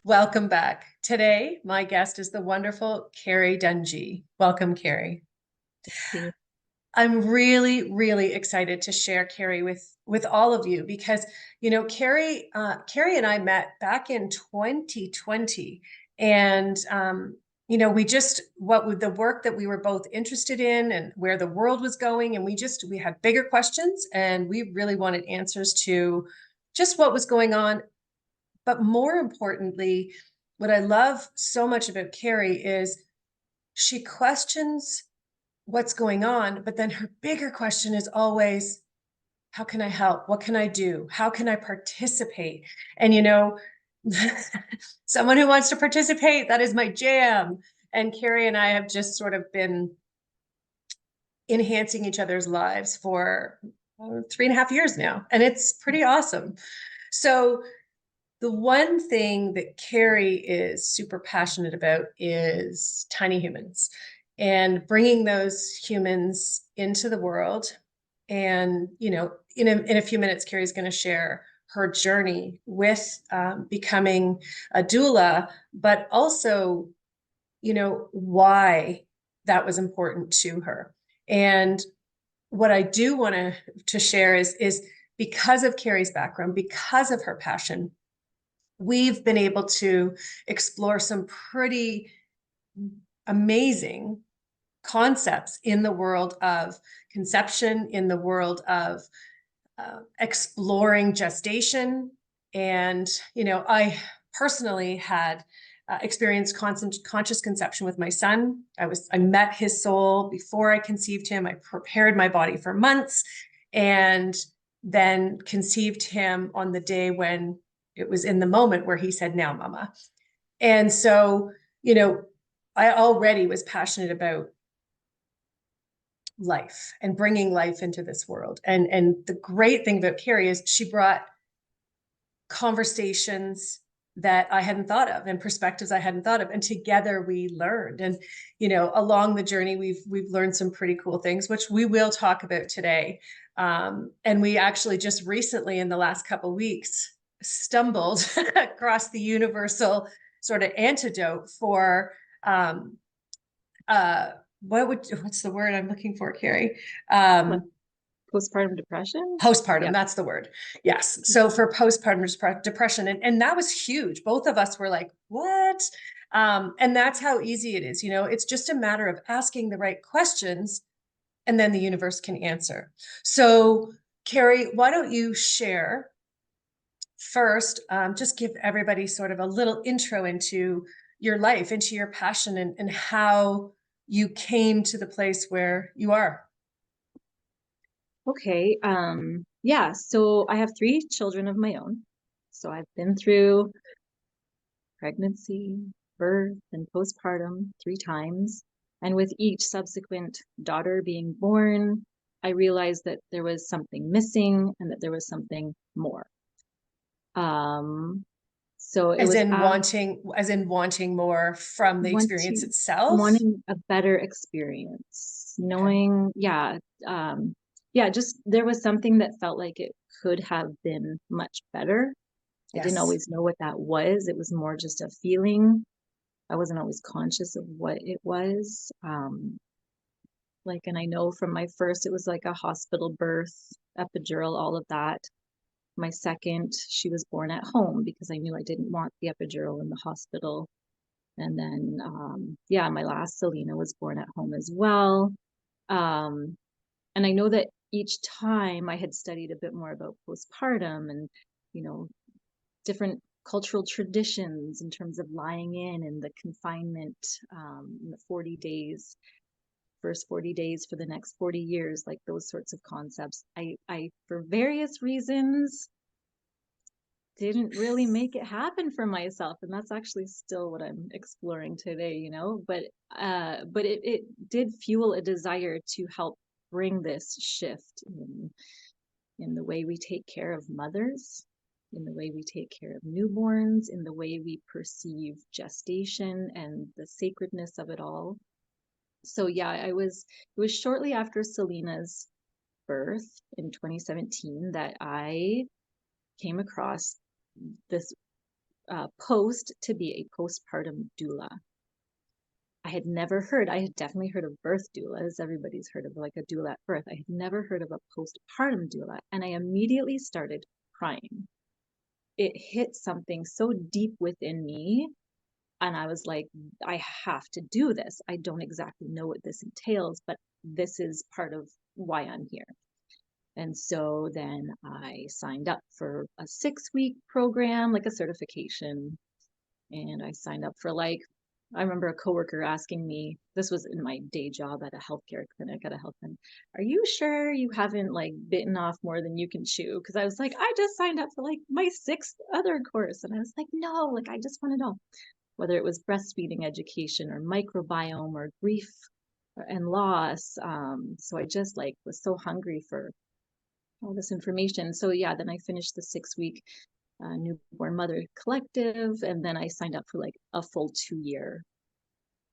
Welcome back. Today, my guest is the wonderful Carrie Dungy. Welcome, Carrie. You. I'm really, really excited to share Carrie with all of you because Carrie and I met back in 2020, and we just what with the work that we were both interested in and where the world was going, and we had bigger questions, and we really wanted answers to just what was going on. But more importantly, what I love so much about Carrie is she questions what's going on, but then her bigger question is always, how can I help? What can I do? How can I participate? And someone who wants to participate, that is my jam. And Carrie and I have just sort of been enhancing each other's lives for 3.5 years now, and it's pretty awesome. So the one thing that Carrie is super passionate about is tiny humans and bringing those humans into the world. And, in a few minutes, Carrie's going to share her journey with becoming a doula, but also, why that was important to her. And what I do want to share is because of Carrie's background, because of her passion, we've been able to explore some pretty amazing concepts in the world of conception, in the world of exploring gestation. And, I personally had experienced conscious conception with my son. I met his soul before I conceived him. I prepared my body for months and then conceived him on the day when it was in the moment where he said, "Now, mama." And so, I already was passionate about life and bringing life into this world. And the great thing about Carrie is she brought conversations that I hadn't thought of and perspectives I hadn't thought of. And together we learned. And, along the journey, we've learned some pretty cool things, which we will talk about today. And we actually just recently, in the last couple of weeks, stumbled across the universal sort of antidote for what's the word I'm looking for, Carrie? What, postpartum depression? Postpartum, Yeah. that's the word. Yes. So for postpartum depression, and that was huge. Both of us were like, what? And that's how easy it is. It's just a matter of asking the right questions, and then the universe can answer. So, Carrie, why don't you share first, just give everybody sort of a little intro into your life, into your passion, and how you came to the place where you are. Okay. Yeah. So I have 3 children of my own. So I've been through pregnancy, birth, and postpartum 3 times. And with each subsequent daughter being born, I realized that there was something missing and that there was something more. Um, so it As was in wanting more from the experience wanting itself. wanting a better experience, Okay. knowing, yeah, just there was something that felt like it could have been much better. I didn't Yes. always know what that was. It was more just a feeling. I wasn't always conscious of what it was. And I know from my first, it was like a hospital birth, epidural, all of that. My second, she was born at home because I knew I didn't want the epidural in the hospital. And then, yeah, my last Selena was born at home as well. Um, and I know that each time I had studied a bit more about postpartum and, you know, different cultural traditions in terms of lying in and the confinement, in the 40 days, first 40 days for the next 40 years, like those sorts of concepts. For various reasons, didn't really make it happen for myself, and that's actually still what I'm exploring today, but it did fuel a desire to help bring this shift in the way we take care of mothers, in the way we take care of newborns, in the way we perceive gestation and the sacredness of it all. So yeah, it was shortly after Selena's birth in 2017 that I came across this post to be a postpartum doula. I had definitely heard of birth doulas. Everybody's heard of like a doula at birth. I had never heard of a postpartum doula. And I immediately started crying. It hit something so deep within me. And I was like, I have to do this. I don't exactly know what this entails, but this is part of why I'm here. And so then I signed up for a 6-week program, like a certification. And I signed up for like, I remember a coworker asking me, this was in my day job at a healthcare clinic at a health clinic, are you sure you haven't like bitten off more than you can chew? Because I was like, I just signed up for like my 6th other course. And I was like, no, like I just want to know whether it was breastfeeding education or microbiome or grief and loss. So I just like was so hungry for all this information. So yeah, then I finished the 6-week newborn mother collective, and then I signed up for like a full 2-year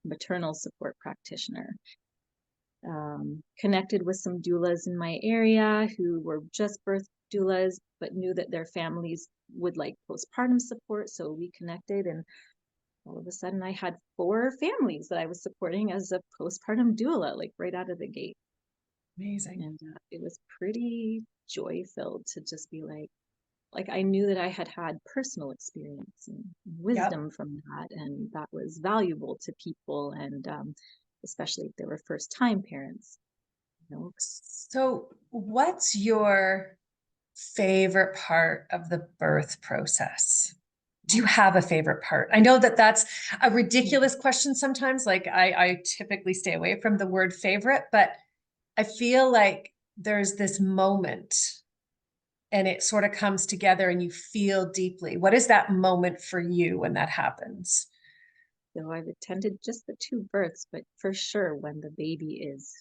maternal support practitioner. Connected with some doulas in my area who were just birth doulas, but knew that their families would like postpartum support. So we connected, and all of a sudden I had 4 families that I was supporting as a postpartum doula, like right out of the gate. Amazing. And it was pretty joy filled to just be like I knew that I had had personal experience and wisdom from that, and that was valuable to people, and especially if they were first time parents. You know? So what's your favorite part of the birth process? Do you have a favorite part? I know that that's a ridiculous question sometimes. Like I typically stay away from the word favorite, but I feel like there's this moment and it sort of comes together and you feel deeply. What is that moment for you when that happens? So I've attended just the 2 births, but for sure when the baby is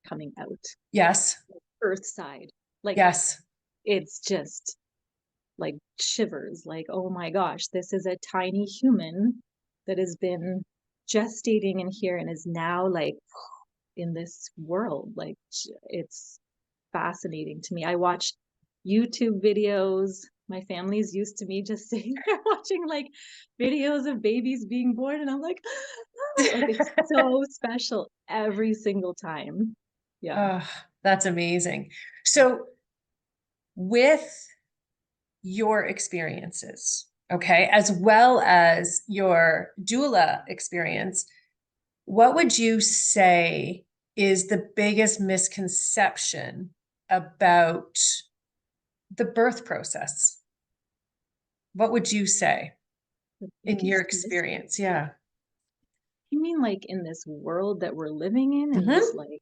coming out, Yes. earth side, like Yes. it's just like shivers, like, oh my gosh, this is a tiny human that has been gestating in here and is now like in this world. Like it's fascinating to me. I watch YouTube videos. My family's used to me just sitting there watching like videos of babies being born, and I'm like, oh, like it's so special every single time. Yeah. Oh, that's amazing. So with your experiences, okay, as well as your doula experience, what would you say is the biggest misconception about the birth process? What would you say The in your biggest experience? Yeah. You mean like in this world that we're living in this Mhm. like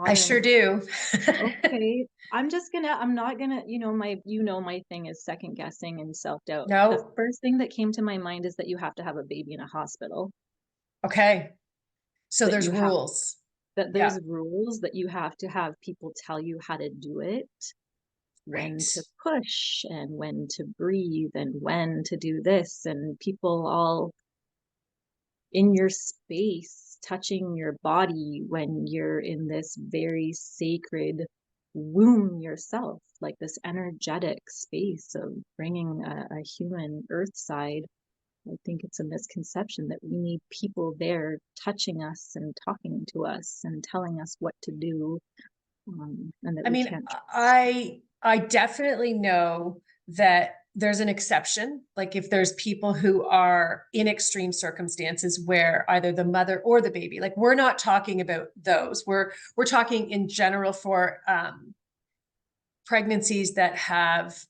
I sure modern, do. okay, I'm not gonna, my thing is second guessing and self-doubt. The No. first thing that came to my mind is that you have to have a baby in a hospital, Okay. So that there's you have, rules. that Yeah. there's rules, that you have to have people tell you how to do it, when Right. to push and when to breathe and when to do this, and people all in your space, touching your body when you're in this very sacred womb yourself, like this energetic space of bringing a human earth side. I think it's a misconception that we need people there touching us and talking to us and telling us what to do, and that I we mean, can't trust. I definitely know that there's an exception. Like if there's people who are in extreme circumstances where either the mother or the baby, like we're not talking about those. We're talking in general for pregnancies that have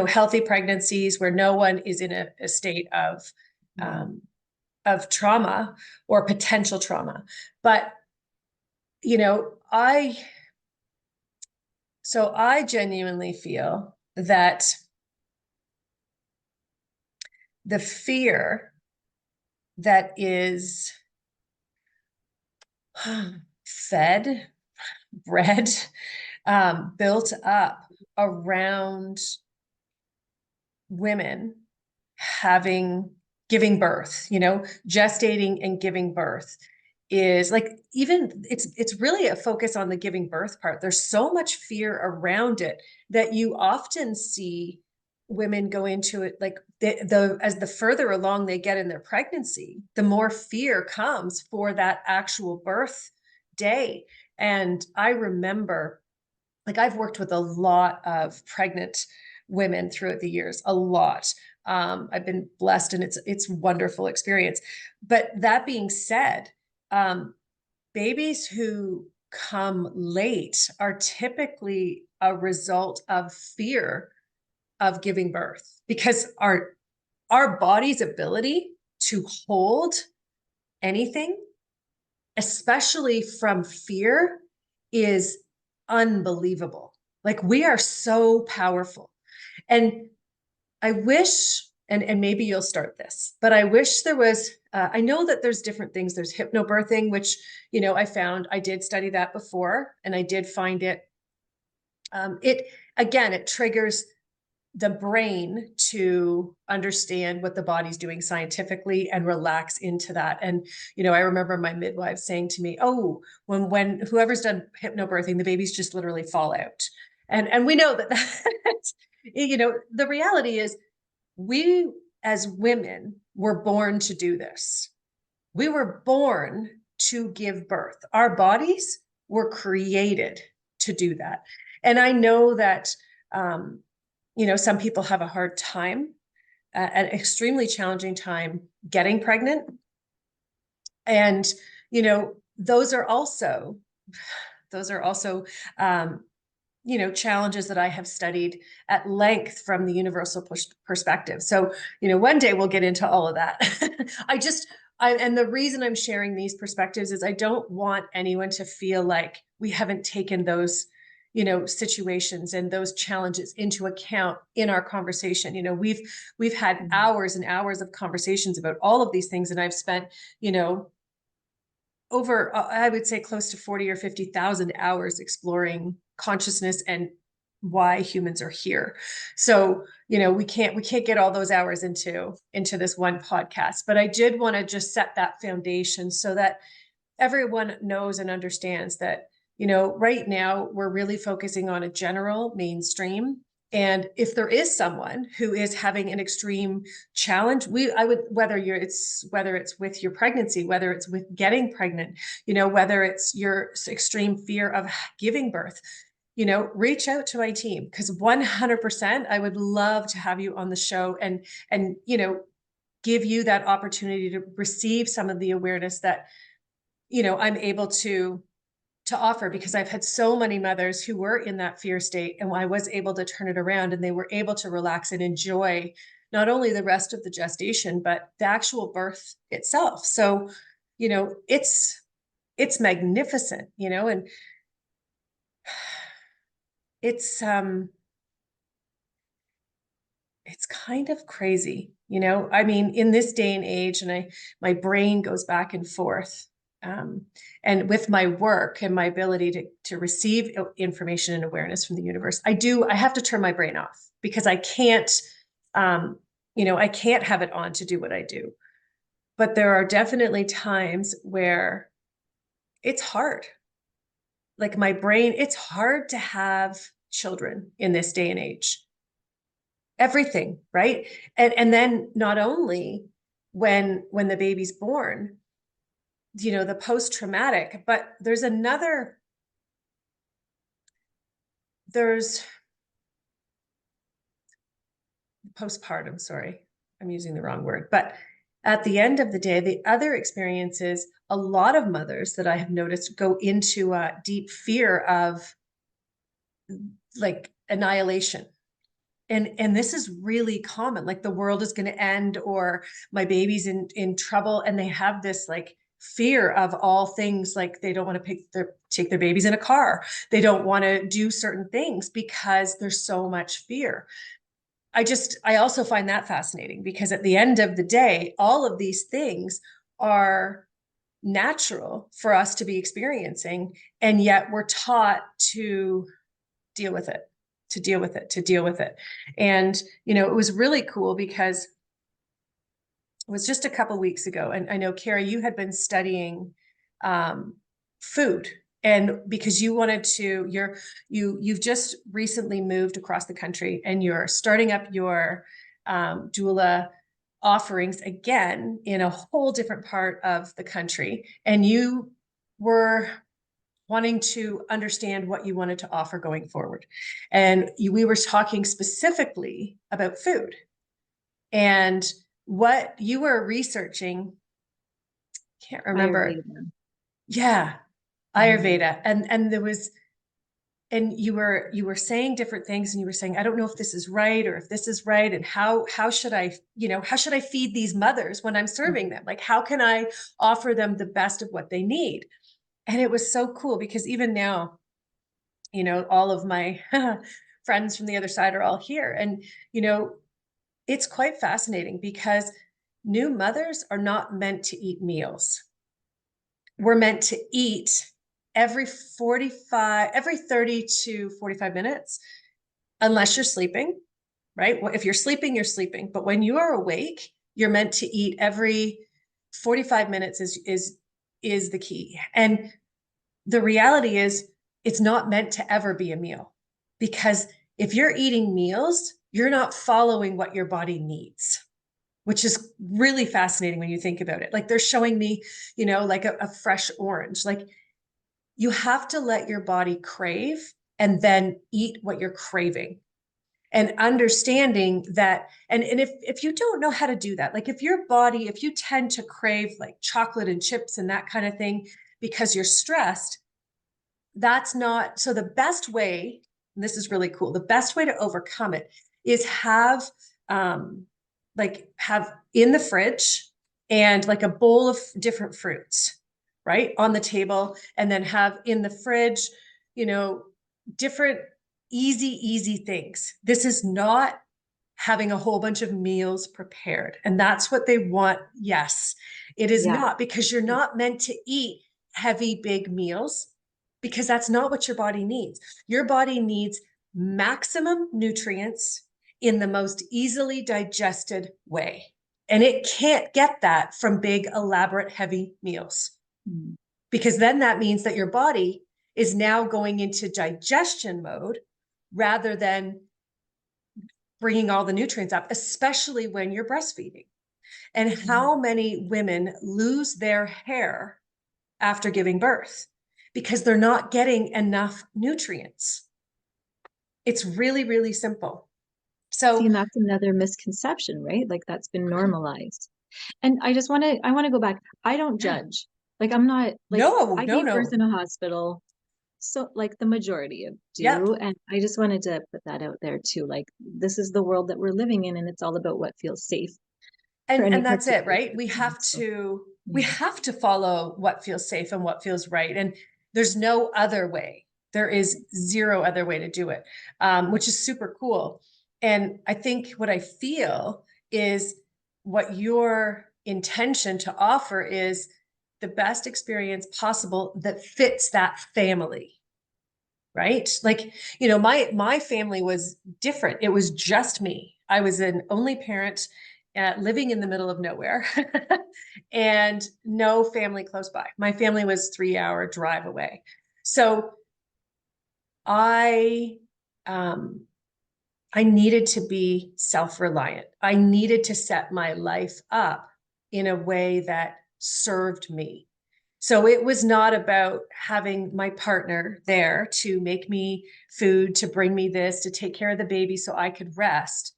healthy pregnancies where no one is in a state Mm. of trauma or potential trauma. But you know, I genuinely feel that the fear that is fed, bred, built up around women having giving birth, gestating and giving birth is like even it's really a focus on the giving birth part. There's so much fear around it that you often see women go into it, like as the further along they get in their pregnancy, the more fear comes for that actual birth day. And I remember, like, I've worked with a lot of pregnant women throughout the years, a lot. I've been blessed, and it's wonderful experience. But that being said, babies who come late are typically a result of fear of giving birth, because our body's ability to hold anything, especially from fear, is unbelievable. Like, we are so powerful. And I wish, and maybe you'll start this, but I wish there was, I know that there's different things. There's hypnobirthing, which, I did study that before, and I did find it, it triggers the brain to understand what the body's doing scientifically and relax into that. And, I remember my midwife saying to me, oh, when whoever's done hypnobirthing, the babies just literally fall out. And we know that, the reality is, we as women were born to do this. We were born to give birth. Our bodies were created to do that. And I know that, some people have a hard time, an extremely challenging time getting pregnant. And, those are also, challenges that I have studied at length from the universal perspective. So, one day we'll get into all of that. And the reason I'm sharing these perspectives is I don't want anyone to feel like we haven't taken those, situations and those challenges into account in our conversation. We've had hours and hours of conversations about all of these things. And I've spent, over, I would say, close to 40 or 50,000 hours exploring consciousness and why humans are here. So, we can't get all those hours into this one podcast, but I did want to just set that foundation so that everyone knows and understands that, right now we're really focusing on a general mainstream. And if there is someone who is having an extreme challenge, whether it's with your pregnancy, whether it's with getting pregnant, whether it's your extreme fear of giving birth, reach out to my team, because 100%, I would love to have you on the show and, give you that opportunity to receive some of the awareness that, I'm able to offer, because I've had so many mothers who were in that fear state, and I was able to turn it around, and they were able to relax and enjoy not only the rest of the gestation, but the actual birth itself. So, it's magnificent, and it's kind of crazy, I mean, in this day and age, and my brain goes back and forth. And with my work and my ability to receive information and awareness from the universe, I have to turn my brain off, because I can't, I can't have it on to do what I do. But there are definitely times where it's hard. Like, my brain, it's hard to have children in this day and age. Everything, right? And then not only when the baby's born, the post-traumatic, but there's postpartum, sorry, I'm using the wrong word, but at the end of the day, the other experiences, a lot of mothers that I have noticed go into a deep fear of, like, annihilation. And this is really common, like, the world is going to end, or my baby's in trouble, and they have this, like, fear of all things. Like, they don't want to take their babies in a car. They don't want to do certain things because there's so much fear. I also find that fascinating, because at the end of the day, all of these things are natural for us to be experiencing, and yet we're taught to deal with it, to deal with it, to deal with it. And, it was really cool, because it was just a couple of weeks ago. And I know, Carrie, you had been studying food And because you wanted to, you've just recently moved across the country and you're starting up your doula offerings again in a whole different part of the country. And you were wanting to understand what you wanted to offer going forward. And we were talking specifically about food and what you were researching. Can't remember. Ayurveda. Yeah, Mhm. Ayurveda. And there was, and you were saying different things and you were saying, I don't know if this is right or if this is right. And how should I, how should I feed these mothers when I'm serving them? Like, how can I offer them the best of what they need? And it was so cool because even now, all of my friends from the other side are all here. And, it's quite fascinating because new mothers are not meant to eat meals. We're meant to eat every 30 to 45 minutes, unless you're sleeping, right? Well, if you're sleeping, you're sleeping. But when you are awake, you're meant to eat every 45 minutes is the key. And the reality is it's not meant to ever be a meal, because if you're eating meals, you're not following what your body needs, which is really fascinating when you think about it. Like they're showing me, like a fresh orange. Like you have to let your body crave and then eat what you're craving. And understanding that, and if you don't know how to do that, like if you tend to crave like chocolate and chips and that kind of thing because you're stressed, that's not, so the best way, and this is really cool, the best way to overcome it is um have in the fridge and like a bowl of different fruits, right, on the table, and then have in the fridge, you know different easy things. This is not having a whole bunch of meals prepared, and that's what they want. Yes, it is Yeah. not, because you're not meant to eat heavy big meals, because that's not what your body needs. Your body needs maximum nutrients in the most easily digested way. And it can't get that from big, elaborate, heavy meals, Mm. because then that means that your body is now going into digestion mode rather than bringing all the nutrients up, especially when you're breastfeeding. And how many women lose their hair after giving birth because they're not getting enough nutrients? It's really simple. See, So and that's another misconception, right? Like that's been normalized. And I want to go back. I don't yeah, judge. Like I'm not like no, I no, gave birth no. in a hospital. So like the majority of Yep. do. And I just wanted to put that out there too. Like this is the world that we're living in, and it's all about what feels safe for any And that's it, particular right? person. So We yeah. have to follow what feels safe and what feels right. And there's no other way. There is zero other way to do it, which is super cool. And I think what I feel is what your intention to offer is the best experience possible that fits that family, right? Like, my family was different. It was just me. I was an only parent, living in the middle of nowhere and no family close by. My family was 3-hour drive away. So I, um, I needed to be self-reliant. I needed to set my life up in a way that served me. So it was not about having my partner there to make me food, to bring me this, to take care of the baby so I could rest.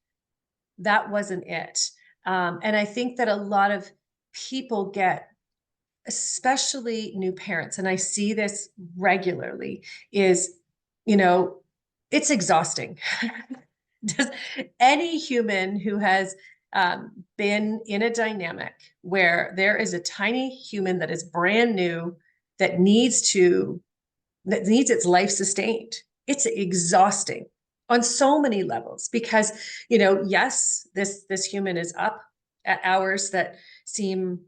That wasn't it. And I think that a lot of people get, especially new parents, and I see this regularly, is, you know, it's exhausting. Does any human who has been in a dynamic where there is a tiny human that is brand new that needs its life sustained, it's exhausting on so many levels, because yes, this human is up at hours that seem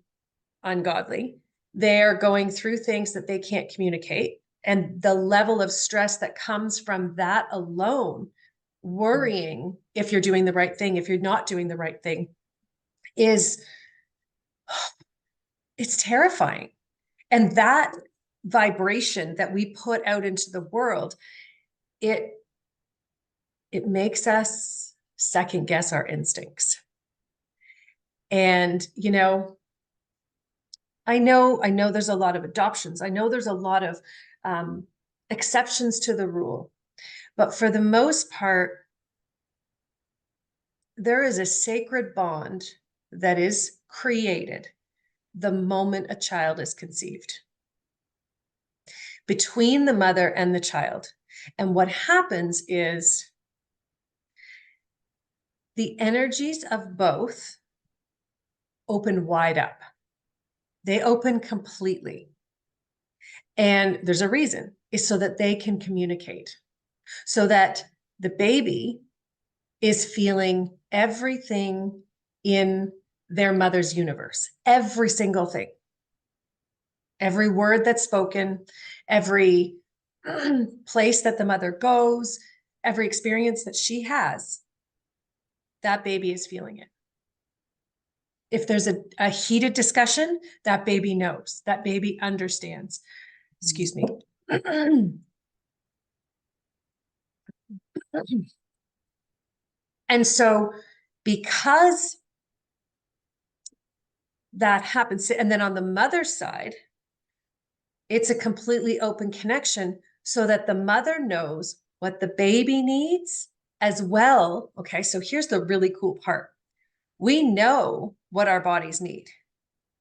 ungodly. They're going through things that they can't communicate, and the level of stress that comes from that alone, worrying if you're doing the right thing, if you're not doing the right thing, is, it's terrifying. And that vibration that we put out into the world, it makes us second guess our instincts. And, I know there's a lot of adoptions. I know there's a lot of exceptions to the rule, but for the most part, there is a sacred bond that is created the moment a child is conceived between the mother and the child. And what happens is the energies of both open wide up. They open completely. And there's a reason, is so that they can communicate, so that the baby is feeling everything in their mother's universe, every single thing, every word that's spoken, every place that the mother goes, every experience that she has, that baby is feeling it. If there's a heated discussion, that baby knows, that baby understands. Excuse me. And so because that happens, and then on the mother's side, it's a completely open connection so that the mother knows what the baby needs as well. Okay, so here's the really cool part. We know what our bodies need.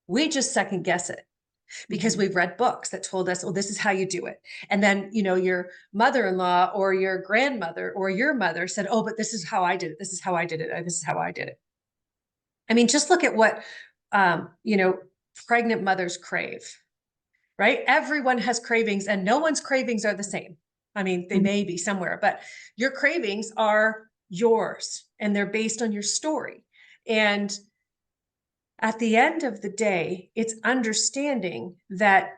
We just second guess it because we've read books that told us, oh, this is how you do it. And then, your mother-in-law or your grandmother or your mother said, oh, but this is how I did it. This is how I did it. This is how I did it. I mean, just look at what, pregnant mothers crave, right? Everyone has cravings and no one's cravings are the same. I mean, they may be somewhere, but your cravings are yours and they're based on your story. And at the end of the day, it's understanding that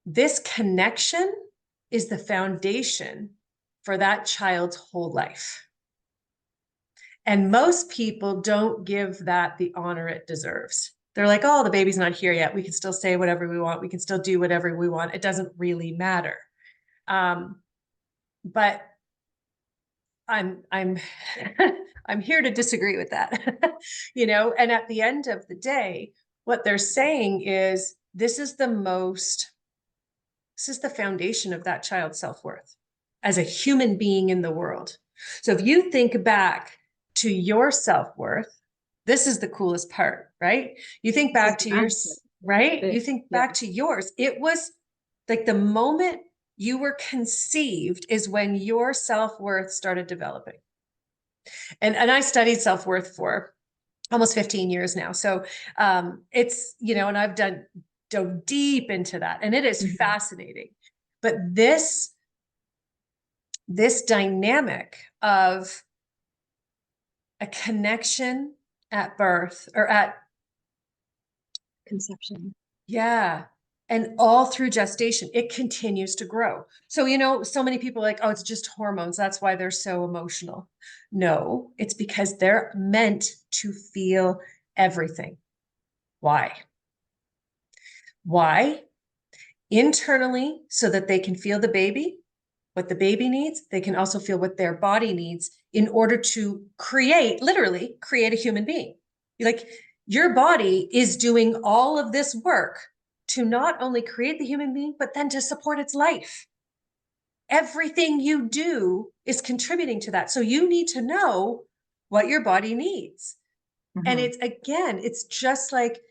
this connection is the foundation for that child's whole life. And most people don't give that the honor it deserves. They're like, oh, the baby's not here yet. We can still say whatever we want. We can still do whatever we want. It doesn't really matter. But I'm I'm here to disagree with that. And at the end of the day, what they're saying is this is the foundation of that child's self-worth as a human being in the world. So if you think back to your self-worth, this is the coolest part, right? You think back to yours, right? You think back to yours. It was like the moment you were conceived is when your self-worth started developing. And I studied self-worth for almost 15 years now. So it's, and I've dove deep into that, and it is fascinating. But this dynamic of a connection at birth or at conception. Yeah. And all through gestation, it continues to grow. So, so many people are like, oh, it's just hormones. That's why they're so emotional. No, it's because they're meant to feel everything. Why? Why? Internally, so that they can feel the baby, what the baby needs. They can also feel what their body needs in order to literally create a human being. Like your body is doing all of this work to not only create the human being, but then to support its life. Everything you do is contributing to that. So you need to know what your body needs. And it's just like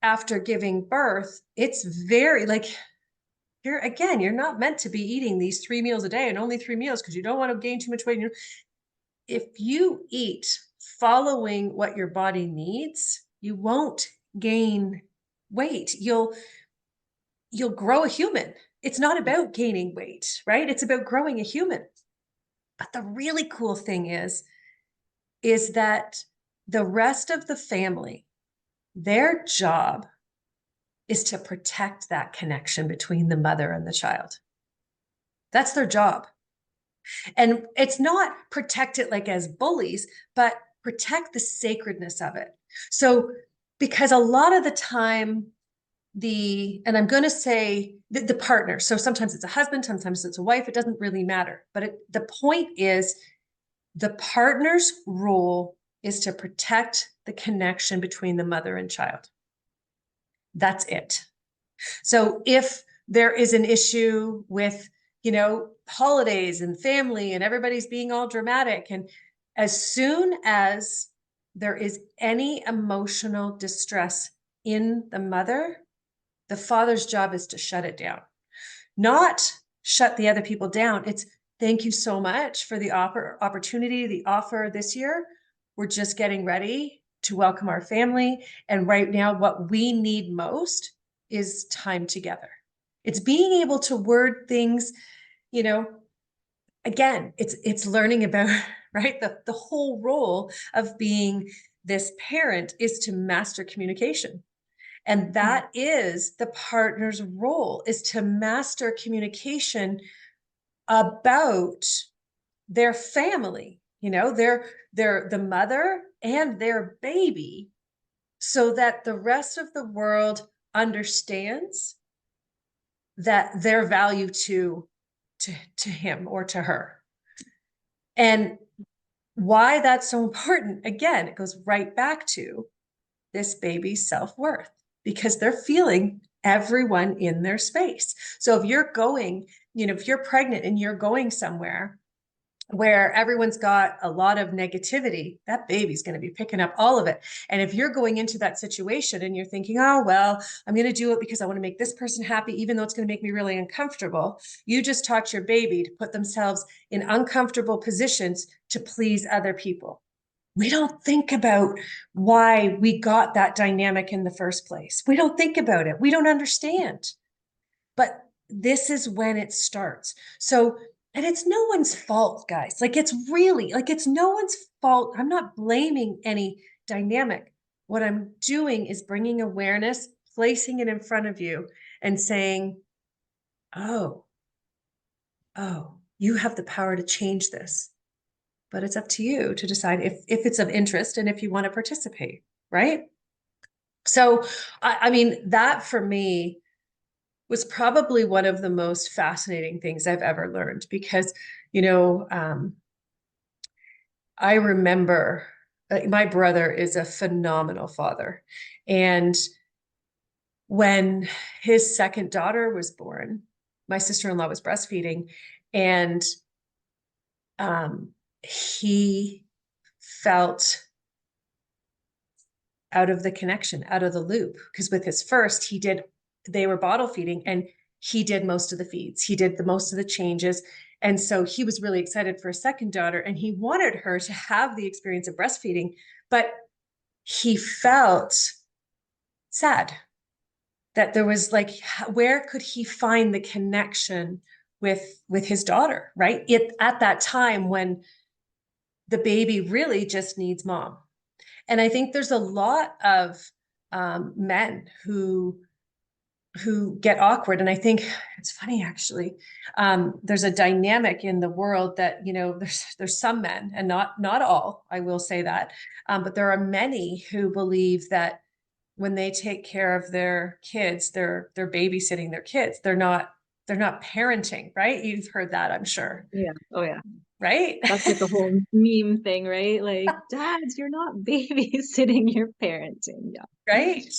after giving birth, it's very like, you're not meant to be eating these 3 meals a day and only 3 meals because you don't want to gain too much weight. If you eat following what your body needs, you won't gain weight. You'll grow a human. It's not about gaining weight, right? It's about growing a human. But the really cool thing is that the rest of the family, their job is to protect that connection between the mother and the child. That's their job. And it's not protect it like as bullies, but protect the sacredness of it. So, because a lot of the time and I'm going to say the partner. So sometimes it's a husband, sometimes it's a wife. It doesn't really matter. But the point is the partner's role is to protect the connection between the mother and child. That's it. So if there is an issue with, holidays and family and everybody's being all dramatic, and as soon as there is any emotional distress in the mother, the father's job is to shut it down, not shut the other people down. It's thank you so much for the opportunity, the offer this year. We're just getting ready to welcome our family. And right now, what we need most is time together. It's being able to word things, again, it's learning about, right? The whole role of being this parent is to master communication. And that is the partner's role, is to master communication about their family, their the mother and their baby, so that the rest of the world understands that their value to him or to her. And why that's so important, again, it goes right back to this baby's self-worth, because they're feeling everyone in their space. So if you're going, if you're pregnant and you're going somewhere where everyone's got a lot of negativity, that baby's going to be picking up all of it. And if you're going into that situation and you're thinking, oh, well, I'm going to do it because I want to make this person happy, even though it's going to make me really uncomfortable, you just taught your baby to put themselves in uncomfortable positions to please other people. We don't think about why we got that dynamic in the first place. We don't think about it. We don't understand. But this is when it starts. So, and it's no one's fault, guys. It's really, it's no one's fault. I'm not blaming any dynamic. What I'm doing is bringing awareness, placing it in front of you and saying, oh, you have the power to change this. But it's up to you to decide if it's of interest and if you want to participate, right? So, I mean, that for me was probably one of the most fascinating things I've ever learned, because, I remember my brother is a phenomenal father. And when his second daughter was born, my sister-in-law was breastfeeding, and he felt out of the connection, out of the loop, because with his first, they were bottle feeding and he did most of the feeds. He did the most of the changes. And so he was really excited for a second daughter, and he wanted her to have the experience of breastfeeding, but he felt sad that there was where could he find the connection with his daughter, right? At that time when the baby really just needs mom. And I think there's a lot of men who get awkward. And I think it's funny, actually. There's a dynamic in the world that, there's some men, and not all, I will say that. But there are many who believe that when they take care of their kids, they're babysitting their kids. They're not parenting, right? You've heard that, I'm sure. Yeah. Oh yeah. Right? That's like a whole meme thing, right? Like, dads, you're not babysitting, you're parenting. Yeah. Right.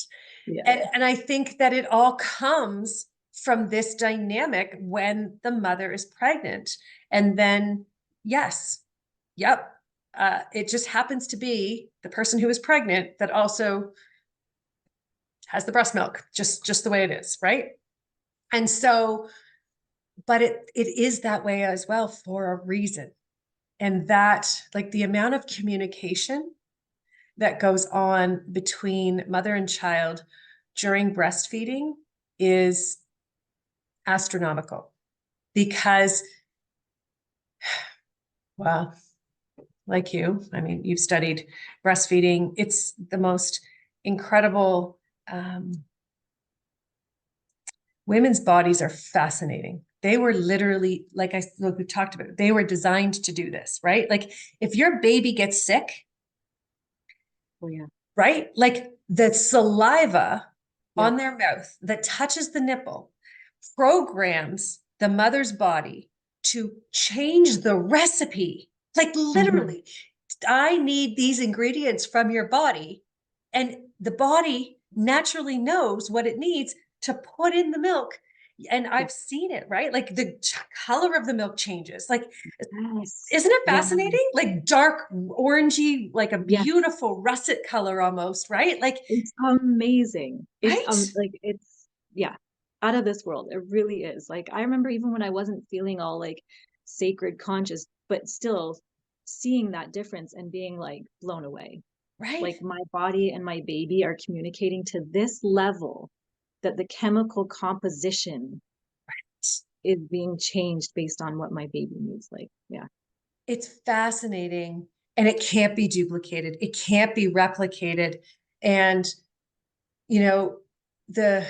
Yeah. And I think that it all comes from this dynamic when the mother is pregnant. And then, yes, yep, it just happens to be the person who is pregnant that also has the breast milk, just the way it is, right? And so, but it is that way as well for a reason. And that, the amount of communication that goes on between mother and child during breastfeeding is astronomical, because, well, like you, I mean, you've studied breastfeeding. It's the most incredible. Women's bodies are fascinating. They were literally, like we talked about, they were designed to do this, right? If your baby gets sick, Oh yeah. right? The saliva Yep. on their mouth that touches the nipple programs the mother's body to change the recipe. Like Mhm. literally, I need these ingredients from your body. And the body naturally knows what it needs to put in the milk. And Yeah. I've seen it, right? Like the color of the milk changes. Like, Yes. isn't it Yeah. fascinating? Like dark orangey, like a Yes. beautiful russet color almost, right? Like, It's amazing. It's right? like it's yeah, out of this world. It really is. Like I remember even when I wasn't feeling all like sacred conscious, but still seeing that difference and being like blown away. Right? Like my body and my baby are communicating to this level that the chemical composition is being changed based on what my baby needs. Like, yeah. It's fascinating and it can't be duplicated. It can't be replicated. And, you know, the,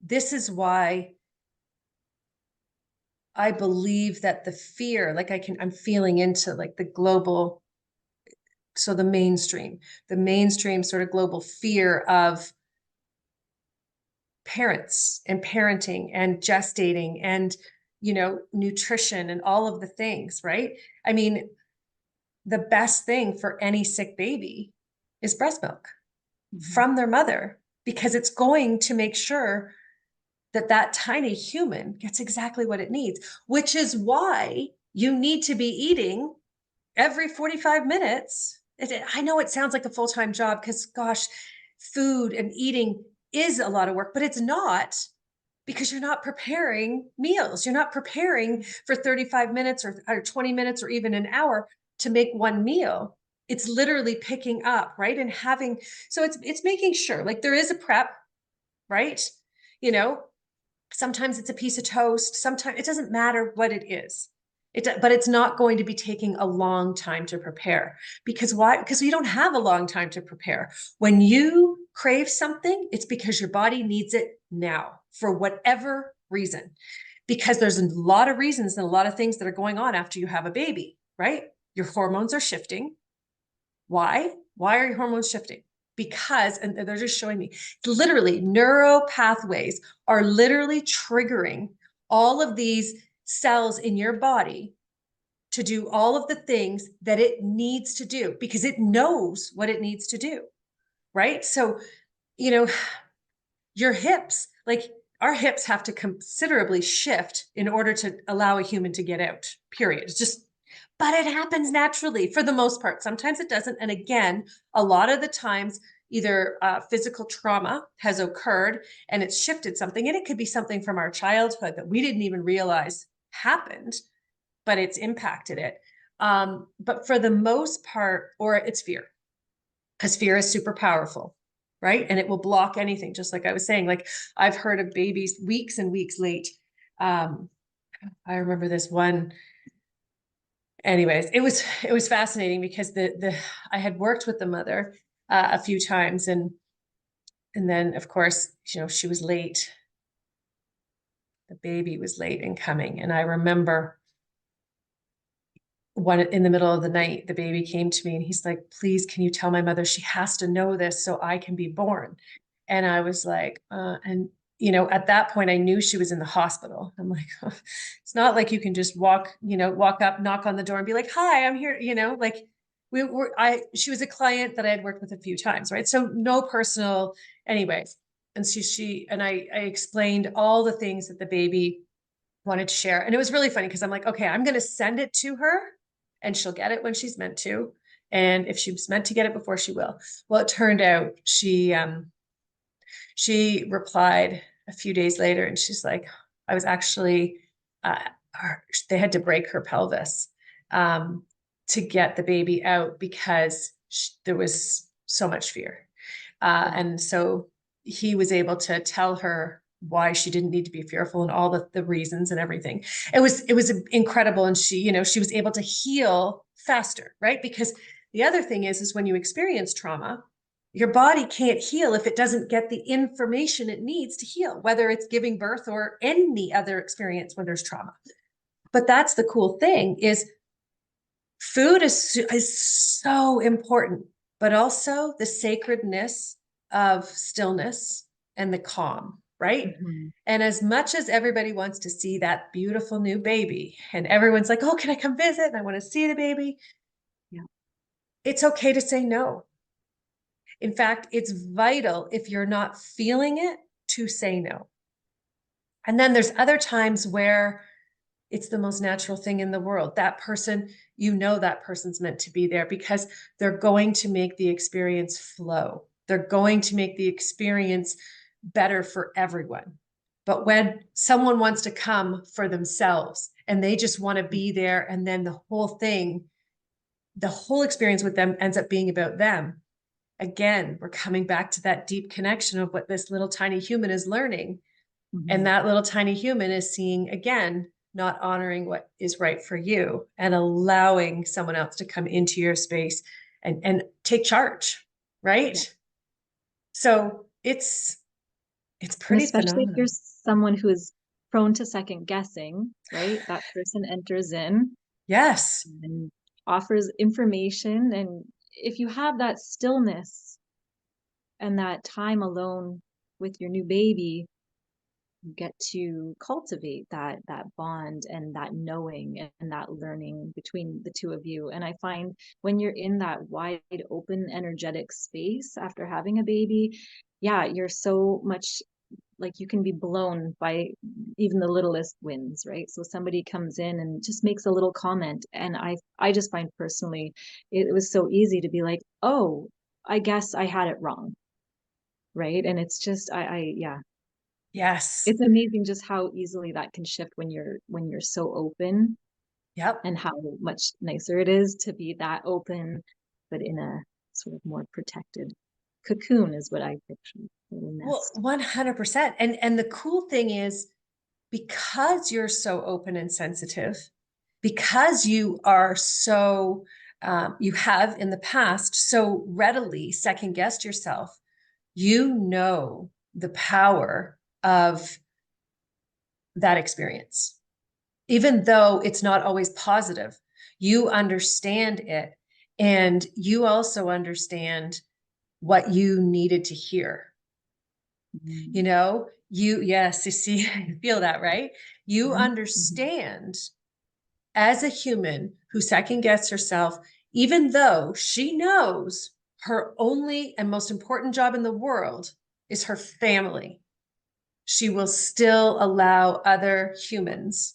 this is why I believe that the fear, like I'm feeling into like the global, so the mainstream sort of global fear of parents and parenting and gestating and, nutrition and all of the things, right? I mean, the best thing for any sick baby is breast milk Mhm. from their mother because it's going to make sure that that tiny human gets exactly what it needs, which is why you need to be eating every 45 minutes. I know it sounds like a full-time job because, gosh, food and eating is a lot of work, but it's not because you're not preparing meals. You're not preparing for 35 minutes or 20 minutes or even an hour to make one meal. It's literally picking up, right? And having, so it's making sure like there is a prep, right? You know, sometimes it's a piece of toast. Sometimes it doesn't matter what it is. But it's not going to be taking a long time to prepare because why? Because you don't have a long time to prepare. When you crave something, it's because your body needs it now for whatever reason. Because there's a lot of reasons and a lot of things that are going on after you have a baby, right? Your hormones are shifting. Why? Why are your hormones shifting? Because, and they're just showing me, literally neuro pathways are literally triggering all of these cells in your body to do all of the things that it needs to do because it knows what it needs to do, right? So, you know, your hips, like our hips have to considerably shift in order to allow a human to get out, period. It's just, but it happens naturally for the most part. Sometimes it doesn't. And again, a lot of the times, either physical trauma has occurred and it's shifted something. And it could be something from our childhood that we didn't even realize happened, but it's impacted it. But for the most part, or it's fear, because fear is super powerful, right? And it will block anything, just like I was saying. Like I've heard of babies weeks and weeks late. Um, I remember this one. Anyways, it was fascinating because the I had worked with the mother a few times, and then of course she was late. The baby was late in coming, and I remember one in the middle of the night, the baby came to me and he's like, please, can you tell my mother she has to know this so I can be born? And I was like, and at that point I knew she was in the hospital. I'm like, oh, it's not like you can just walk up, knock on the door and be like, hi, I'm here. Like she was a client that I had worked with a few times, right? So no personal, anyways. And I explained all the things that the baby wanted to share. And it was really funny because I'm like, okay, I'm going to send it to her and she'll get it when she's meant to. And if she's meant to get it before, she will. Well, it turned out she replied a few days later and she's like, I was actually, uh, they had to break her pelvis um, to get the baby out because there was so much fear. Wow. And so he was able to tell her why she didn't need to be fearful and all the reasons and everything. It was incredible. And she was able to heal faster, right? Because the other thing is when you experience trauma, your body can't heal if it doesn't get the information it needs to heal, whether it's giving birth or any other experience when there's trauma. But that's the cool thing is food is so important, but also the sacredness of stillness and the calm, right? Mhm. And as much as everybody wants to see that beautiful new baby, and everyone's like, oh, can I come visit? And I want to see the baby. Yeah. It's okay to say no. In fact, it's vital if you're not feeling it to say no. And then there's other times where it's the most natural thing in the world. That person, you know, that person's meant to be there because they're going to make the experience flow. They're going to make the experience better for everyone. But when someone wants to come for themselves and they just want to be there, and then the whole thing, the whole experience with them ends up being about them. Again, we're coming back to that deep connection of what this little tiny human is learning. And Mhm. that little tiny human is seeing, again, not honoring what is right for you and allowing someone else to come into your space and take charge, Yeah. right? So it's And pretty especially if you're phenomenal. someone who is prone to second guessing, right? That person enters in Yes. and offers information. And if you have that stillness and that time alone with your new baby, you get to cultivate that bond and that knowing and that learning between the two of you. And I find when you're in that wide open energetic space after having a baby, yeah, you're so much like you can be blown by even the littlest wins, right? So somebody comes in and just makes a little comment, and I just find personally it was so easy to be like, oh, I guess I had it wrong, right? And it's just I yeah, Yes. it's amazing just how easily that can shift when you're so open, Yep. and how much nicer it is to be that open but in a sort of more protected cocoon is what I picture, a little Well, nest. 100%. And the cool thing is, because you're so open and sensitive, because you are so, you have in the past so readily second guessed yourself, you know the power of that experience. Even though it's not always positive, you understand it. And you also understand what you needed to hear. Mhm. You know, yes, you see, you feel that, right? You Mhm. Mhm. understand as a human who second guesses herself, even though she knows her only and most important job in the world is her family, she will still allow other humans,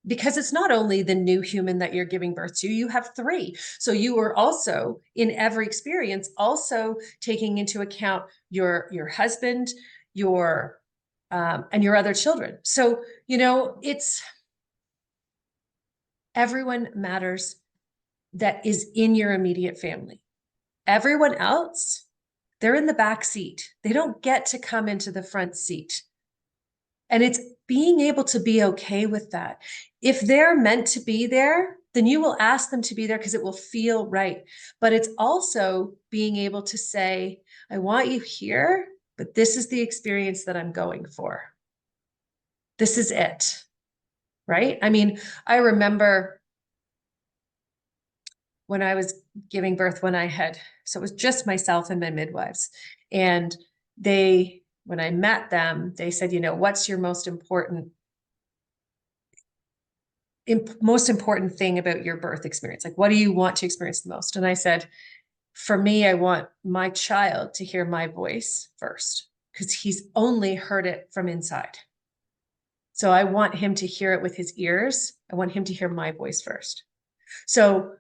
because it's not only the new human that you're giving birth to, you have three. So you are also in every experience also taking into account your husband, your and your other children. So, you know, it's everyone matters that is in your immediate family. Everyone else, they're in the back seat. They don't get to come into the front seat. And it's being able to be okay with that. If they're meant to be there, then you will ask them to be there because it will feel right. But it's also being able to say, I want you here, but this is the experience that I'm going for. This is it. Right. I mean, I remember when I was giving birth, so it was just myself and my midwives. And when I met them, they said, you know, what's your most important thing about your birth experience? Like, what do you want to experience the most? And I said, for me, I want my child to hear my voice first because he's only heard it from inside. So I want him to hear it with his ears. I want him to hear my voice first. So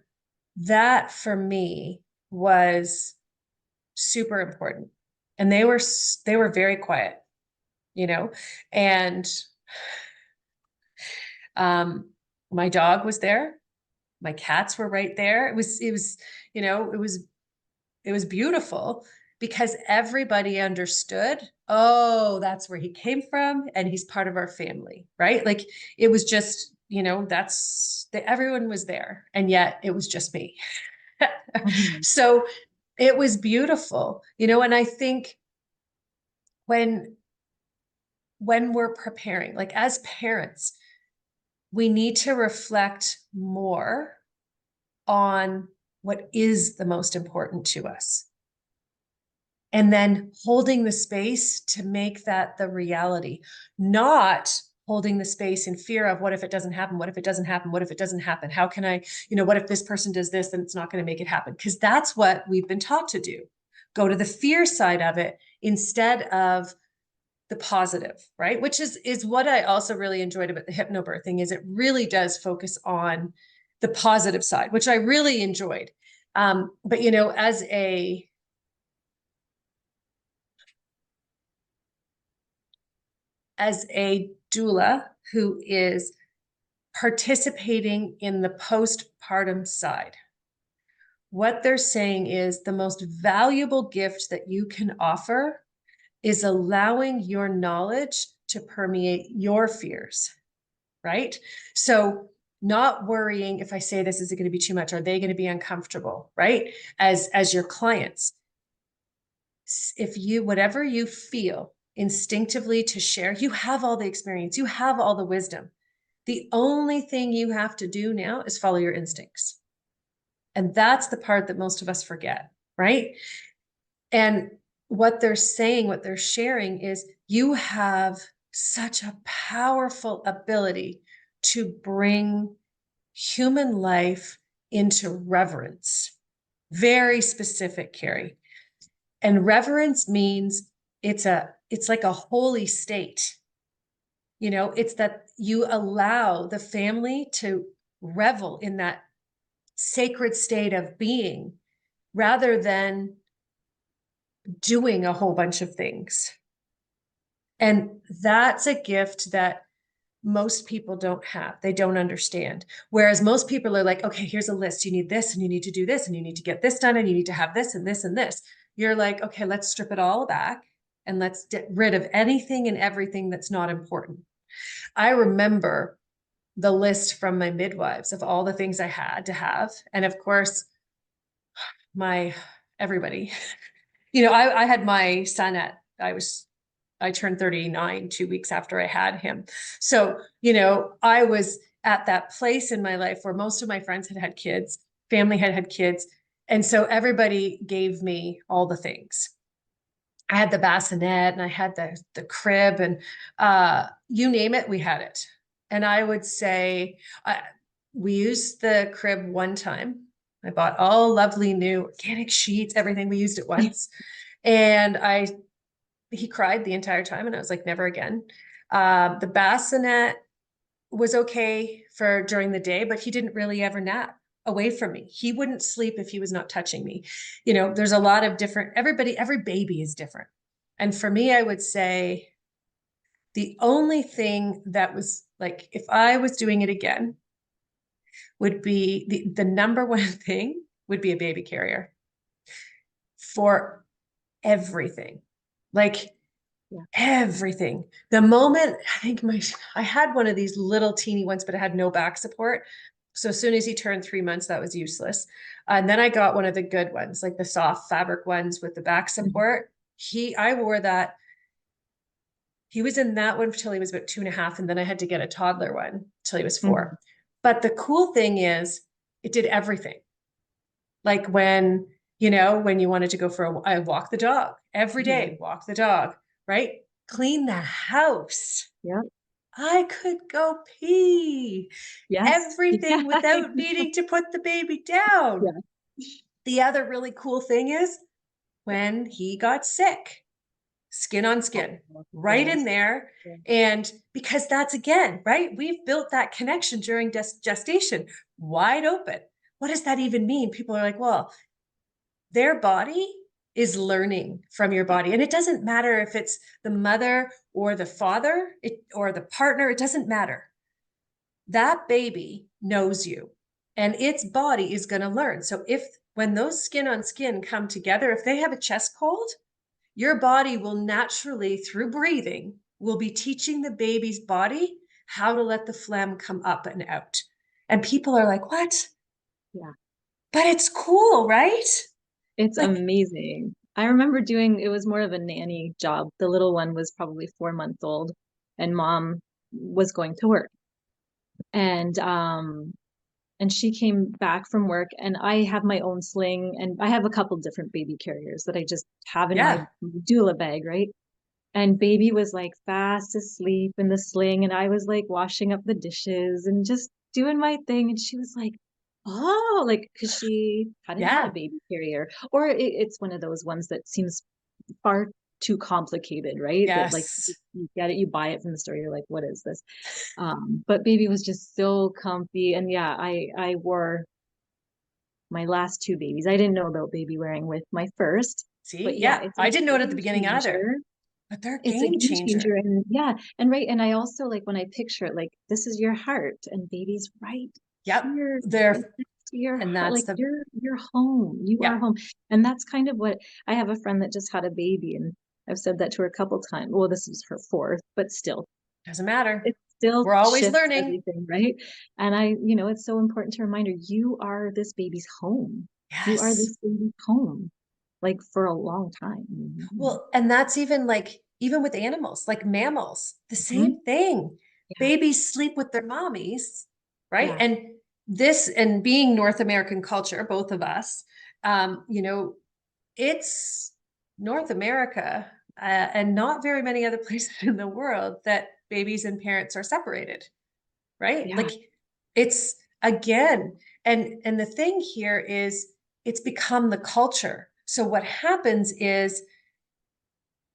that for me was super important. And they were very quiet, you know, and um, my dog was there. My cats were right there. It was, you know, it was beautiful because everybody understood, oh, that's where he came from and he's part of our family, right? Like it was just, you know, everyone was there and yet it was just me. Mhm. So it was beautiful, you know, and I think when we're preparing, like as parents, we need to reflect more on what is the most important to us. and then holding the space to make that the reality, not holding the space in fear of what if it doesn't happen? What if it doesn't happen? What if it doesn't happen? How can I, what if this person does this, then it's not going to make it happen? Because that's what we've been taught to do. Go to the fear side of it instead of the positive, right? Which is what I also really enjoyed about the hypnobirthing, is it really does focus on the positive side, which I really enjoyed. But as a doula who is participating in the postpartum side, what they're saying is the most valuable gift that you can offer is allowing your knowledge to permeate your fears, right? So not worrying, if I say this, is it going to be too much? Are they going to be uncomfortable, right? As your clients, if you, whatever you feel instinctively to share, you have all the experience, you have all the wisdom. The only thing you have to do now is follow your instincts. And that's the part that most of us forget, right? And what they're saying, what they're sharing is you have such a powerful ability to bring human life into reverence. Very specific, Carrie. And reverence means it's like a holy state. It's that you allow the family to revel in that sacred state of being rather than doing a whole bunch of things. And that's a gift that most people don't have. They don't understand. Whereas most people are like, okay, here's a list. You need this, and you need to do this, and you need to get this done, and you need to have this and this and this. You're like, okay, let's strip it all back and let's get rid of anything and everything that's not important. I remember the list from my midwives of all the things I had to have. And of course, everybody, I had my son I turned 39 2 weeks after I had him. So, I was at that place in my life where most of my friends had had kids, family had had kids. And so everybody gave me all the things. I had the bassinet and I had the crib and you name it, we had it. And I would say we used the crib one time. I bought all lovely new organic sheets, everything. We used it once. And he cried the entire time and I was like, never again. The bassinet was okay for during the day, but he didn't really ever nap away from me. He wouldn't sleep if he was not touching me. There's a lot of different, every baby is different. And for me, I would say the only thing that was like, if I was doing it again, would be the number one thing would be a baby carrier for everything. Like everything. The moment, I think I had one of these little teeny ones, but it had no back support. So as soon as he turned 3 months, that was useless. And then I got one of the good ones, like the soft fabric ones with the back support. I wore that. He was in that one until he was about 2.5. And then I had to get a toddler one till he was 4. But the cool thing is it did everything. Like when you wanted to go for I walk the dog every day, walk the dog, right? Clean the house. Yeah. I could go pee. Yes. Everything without needing to put the baby down. Yeah. The other really cool thing is when he got sick, skin on skin, right in there. Yeah. And because that's, again, right? We've built that connection during gestation, wide open. What does that even mean? People are like, well, their body is learning from your body. And it doesn't matter if it's the mother or the father or the partner, it doesn't matter. That baby knows you and its body is going to learn. So when those skin on skin come together, if they have a chest cold, your body will naturally, through breathing, will be teaching the baby's body how to let the phlegm come up and out. And people are like, what? Yeah. But it's cool, right? It's like, amazing. I remember it was more of a nanny job. The little one was probably 4 months old and mom was going to work. And and she came back from work, and I have my own sling, and I have a couple different baby carriers that I just have in my Yeah. doula bag, right? And baby was like fast asleep in the sling, and I was like washing up the dishes and just doing my thing. And she was like, oh, like, because she hadn't had a Yeah. baby carrier, or it's one of those ones that seems far too complicated, right? That like Yes. you get it, you buy it from the store, you're like, what is this? But baby was just so comfy. And yeah, I wore my last two babies. I didn't know about baby wearing with my first, See? but yeah, Yeah. it's a I didn't know it at the game beginning either, changer. but they're a It's a game game changer. changer. And yeah, and right. And I also like when I picture it, like this is your heart and baby's right Yep. here, right They're, next to your and heart. that's Like the, you're home. You are yeah, home. And that's kind of what I have a friend that just had a baby, and I've said that to her a couple times. Well, this is her fourth, but still, doesn't matter. it still We're always shifts learning. everything, right? And it's so important to remind her, you are this baby's home. You are Yes. this baby's home, like for a long time. Well, and that's even like, even with animals, like mammals, the Mhm. same thing. Yeah, Babies sleep with their mommies, right? yeah, And this, and being North American culture, both of us, it's North America, and not very many other places in the world that babies and parents are separated, right? yeah. Like it's again, and the thing here is it's become the culture. So what happens is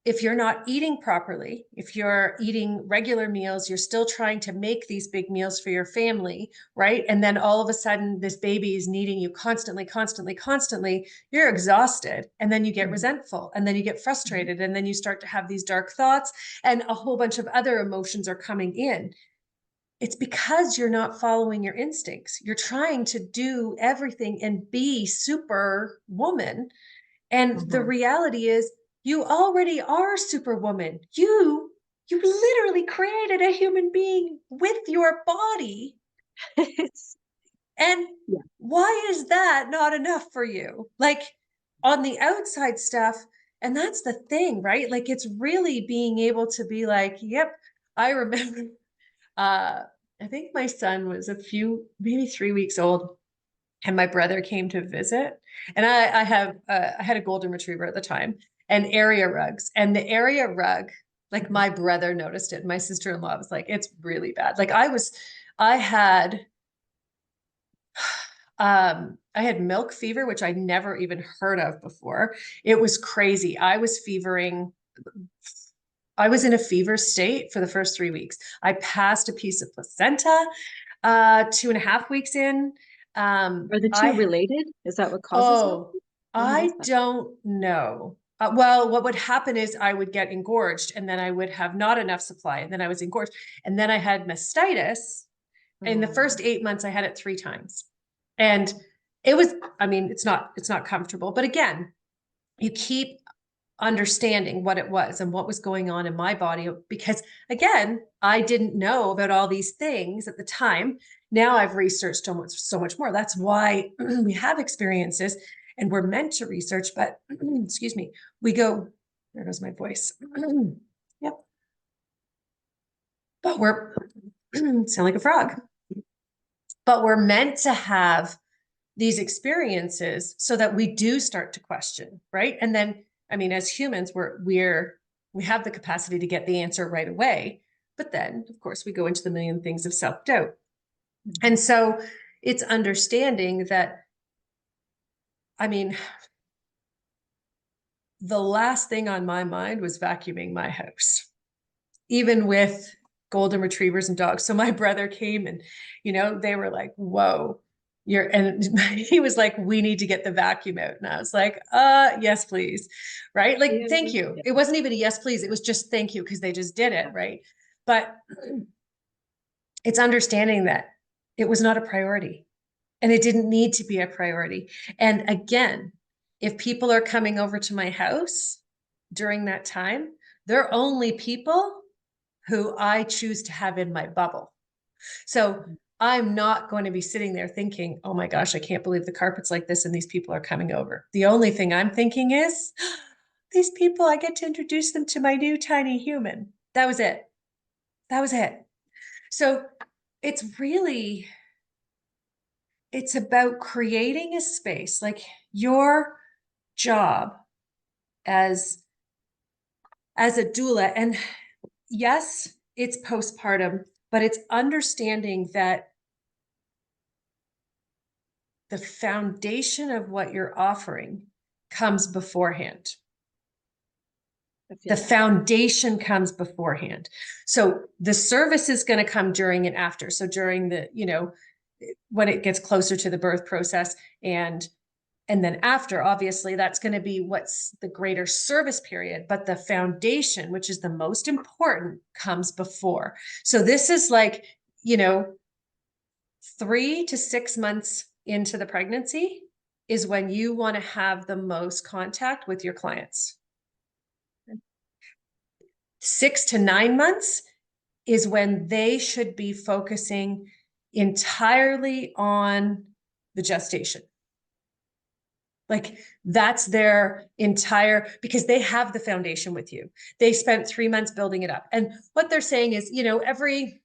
if you're not eating properly, if you're eating regular meals, you're still trying to make these big meals for your family, right? And then all of a sudden, this baby is needing you constantly, constantly, constantly. You're exhausted. And then you get Mhm. resentful. And then you get Mhm. frustrated. And then you start to have these dark thoughts, and a whole bunch of other emotions are coming in. It's because you're not following your instincts. You're trying to do everything and be super woman, and the Mhm. reality is you already are superwoman. You literally created a human being with your body. It's And yeah. why is that not enough for you? Like on the outside stuff, and that's the thing, right? Like it's really being able to be like, yep, I remember uh I think my son was maybe 3 weeks old, and my brother came to visit, and I had a golden retriever at the time, and area rugs, and the area rug, like Mhm. my brother noticed it. My sister-in-law was like, it's really bad. Like I had milk fever, which I never even heard of before. It was crazy. I was in a fever state for the first 3 weeks. I passed a piece of placenta 2.5 weeks in. Are the two I related? Is that what causes milk? Oh, What I is that? don't know. Well, what would happen is I would get engorged, and then I would have not enough supply, and then I was engorged, and then I had mastitis. In the Oh, first 8 months, I had it 3 times, and it was, I mean, it's not comfortable, but again, you keep understanding what it was and what was going on in my body, because again, I didn't know about all these things at the time. Now I've researched so much more. That's why we have experiences, and we're meant to research, but excuse me, we go, there goes my voice. Yep. But we're sound like a frog. But we're meant to have these experiences so that we do start to question, right? And then, I mean, as humans, we have the capacity to get the answer right away. But then, of course, we go into the million things of self-doubt. And mhm. so it's understanding that, I mean, the last thing on my mind was vacuuming my house, even with golden retrievers and dogs. So my brother came, and, they were like, whoa, and he was like, we need to get the vacuum out. And I was like, yes, please. Right. Like, Yeah, thank you. yeah. It wasn't even a yes, please. It was just thank you, because they just did it. Right. But it's understanding that it was not a priority, and it didn't need to be a priority. And again, if people are coming over to my house during that time, they're only people who I choose to have in my bubble. So Mhm. I'm not going to be sitting there thinking, oh my gosh, I can't believe the carpet's like this and these people are coming over. The only thing I'm thinking is, these people, I get to introduce them to my new tiny human. That was it. That was it. So it's really, it's about creating a space, like your job as a doula. And yes, it's postpartum, but it's understanding that the foundation of what you're offering comes beforehand. The foundation comes beforehand. So the service is going to come during and after. So during the, when it gets closer to the birth process, and then after, obviously, that's going to be what's the greater service period. But the foundation, which is the most important, comes before. So this is like, 3 to 6 months into the pregnancy is when you want to have the most contact with your clients. 6 to 9 months is when they should be focusing entirely on the gestation. Like that's their entire, because they have the foundation with you. They spent 3 months building it up. And what they're saying is, every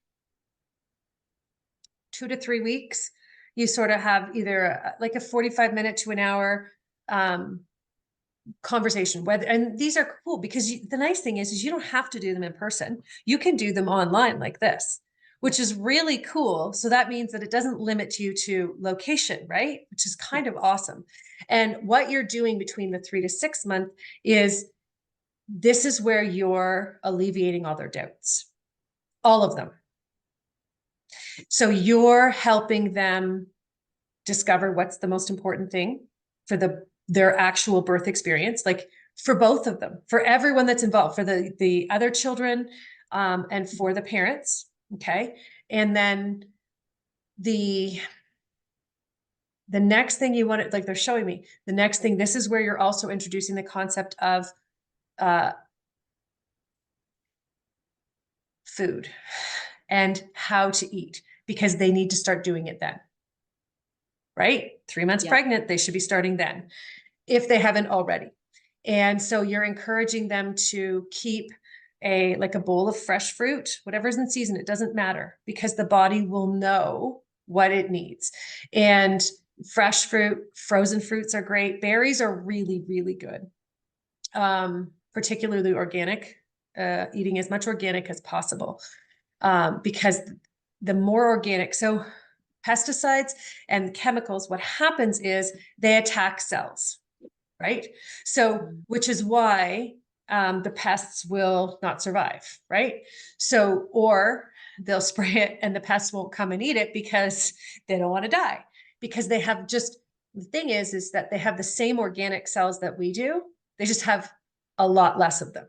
2 to 3 weeks, you sort of have either like a 45-minute to an hour conversation, and these are cool because the nice thing is you don't have to do them in person. You can do them online like this, which is really cool. So that means that it doesn't limit you to location, right? Which is kind of awesome. And what you're doing between the 3 to 6 month is this is where you're alleviating all their doubts, all of them. So you're helping them discover what's the most important thing for their actual birth experience, like for both of them, for everyone that's involved, for the other children, and for the parents. Okay. And then the next thing you want to, like they're showing me, the next thing, this is where you're also introducing the concept of food and how to eat, because they need to start doing it then. Right? 3 months pregnant, they should be starting then, if they haven't already. And so you're encouraging them to keep a bowl of fresh fruit, whatever's in season, it doesn't matter, because the body will know what it needs. And fresh fruit, frozen fruits are great. Berries are really, really good. Particularly organic, eating as much organic as possible. Because the more organic, so pesticides and chemicals, what happens is they attack cells, right? So, which is why the pests will not survive, right? So, or they'll spray it and the pests won't come and eat it because they don't want to die, because they have just, the thing is that they have the same organic cells that we do. They just have a lot less of them.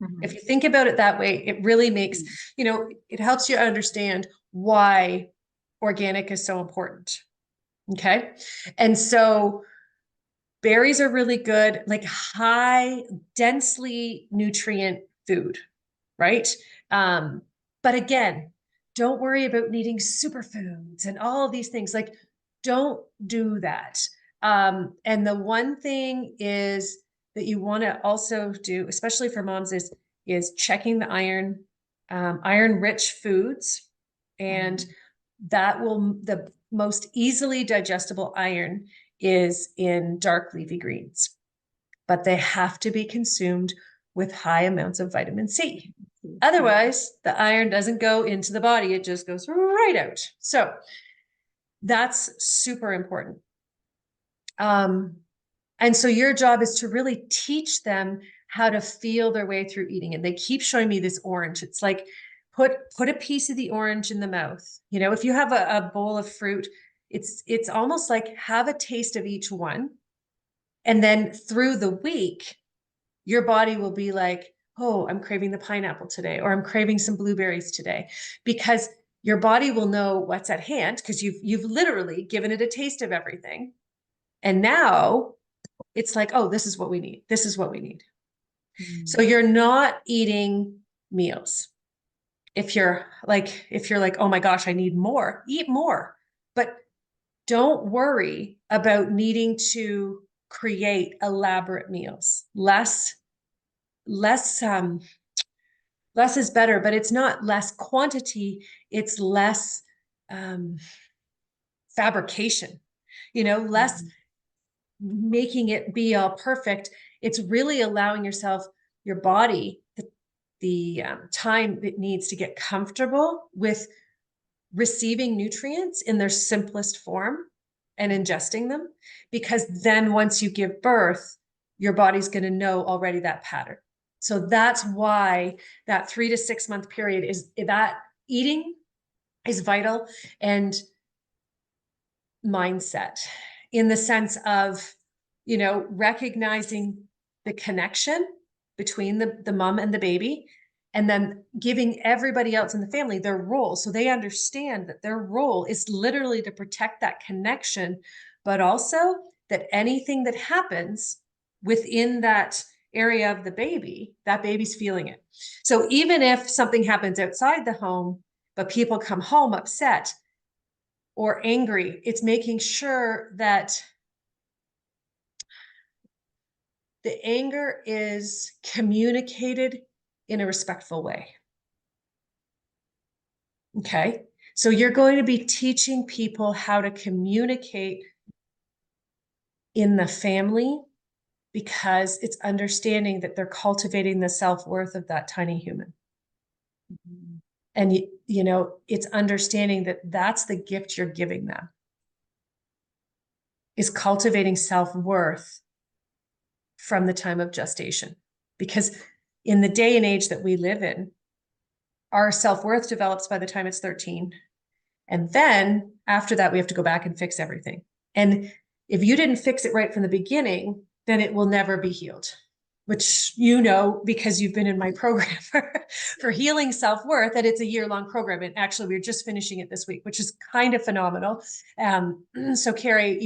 Mm-hmm. If you think about it that way, it really makes, it helps you understand why organic is so important. Okay. And so berries are really good, like high, densely nutrient food, right? But again, don't worry about needing superfoods and all of these things. Like, don't do that. And the one thing is that you want to also do, especially for moms, is checking the iron, iron-rich foods, and that will, the most easily digestible iron is in dark leafy greens, but they have to be consumed with high amounts of vitamin C. Otherwise, the iron doesn't go into the body. It just goes right out. So that's super important. And so your job is to really teach them how to feel their way through eating. And they keep showing me this orange. It's like, put a piece of the orange in the mouth. If you have a bowl of fruit, it's almost like have a taste of each one. And then through the week, your body will be like, oh, I'm craving the pineapple today, or I'm craving some blueberries today, because your body will know what's at hand, because you've literally given it a taste of everything. And now it's like, oh, this is what we need. This is what we need. So you're not eating meals. If you're like, oh my gosh, I need more, eat more, but don't worry about needing to create elaborate meals. Less is better, but it's not less quantity. It's less, fabrication, less making it be all perfect. It's really allowing yourself, your body, the time it needs to get comfortable with receiving nutrients in their simplest form and ingesting them. Because then once you give birth, your body's going to know already that pattern. So that's why that 3 to 6 month period is that eating is vital, and mindset, in the sense of, recognizing the connection between the mom and the baby, and then giving everybody else in the family their role. So they understand that their role is literally to protect that connection, but also that anything that happens within that area of the baby, that baby's feeling it. So even if something happens outside the home, but people come home upset or angry, it's making sure that the anger is communicated in a respectful way. Okay. So you're going to be teaching people how to communicate in the family, because it's understanding that they're cultivating the self-worth of that tiny human. Mm-hmm. And, it's understanding that that's the gift you're giving them, is cultivating self-worth from the time of gestation. Because in the day and age that we live in, our self-worth develops by the time it's 13. And then after that, we have to go back and fix everything. And if you didn't fix it right from the beginning, then it will never be healed, which because you've been in my program for healing self-worth, that it's a year-long program. And actually, we're just finishing it this week, which is kind of phenomenal. So Carrie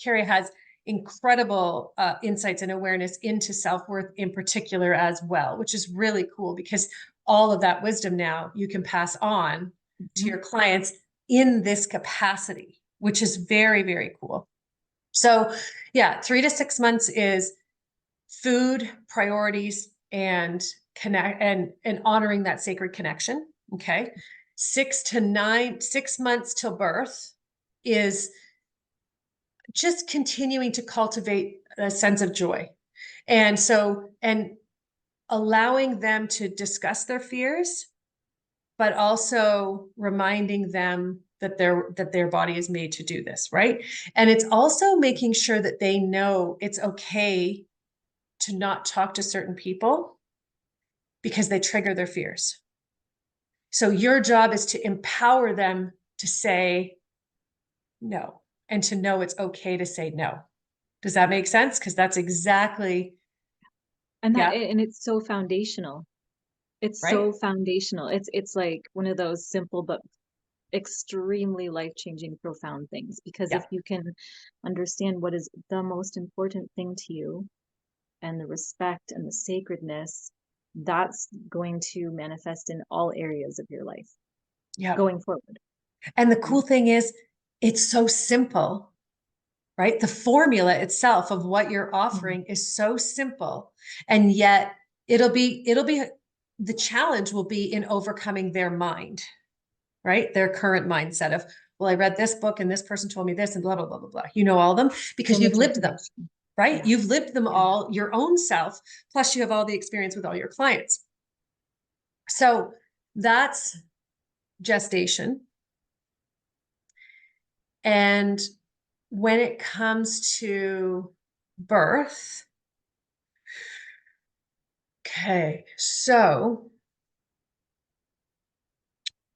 has incredible insights and awareness into self-worth in particular as well, which is really cool, because all of that wisdom now you can pass on to your clients in this capacity, which is very, very cool. So 3 to 6 months is food, priorities, and connect and honoring that sacred connection. Okay. 6 months till birth is just continuing to cultivate a sense of joy. And allowing them to discuss their fears, but also reminding them that their body is made to do this, right? And it's also making sure that they know it's okay to not talk to certain people because they trigger their fears. So your job is to empower them to say no, and to know it's okay to say no. Does that make sense? Because that's exactly. And it's so foundational. It's right? so foundational. It's like one of those simple but extremely life-changing, profound things. Because if you can understand what is the most important thing to you, and the respect and the sacredness, that's going to manifest in all areas of your life going forward. And the cool thing is, it's so simple, right? The formula itself of what you're offering is so simple, and yet it'll be the challenge will be in overcoming their mind, right? Their current mindset of, well, I read this book and this person told me this and blah, blah, blah, blah, blah. All of them because you've lived them, right? You've lived them all, your own self, plus you have all the experience with all your clients. So that's gestation. And when it comes to birth, okay, so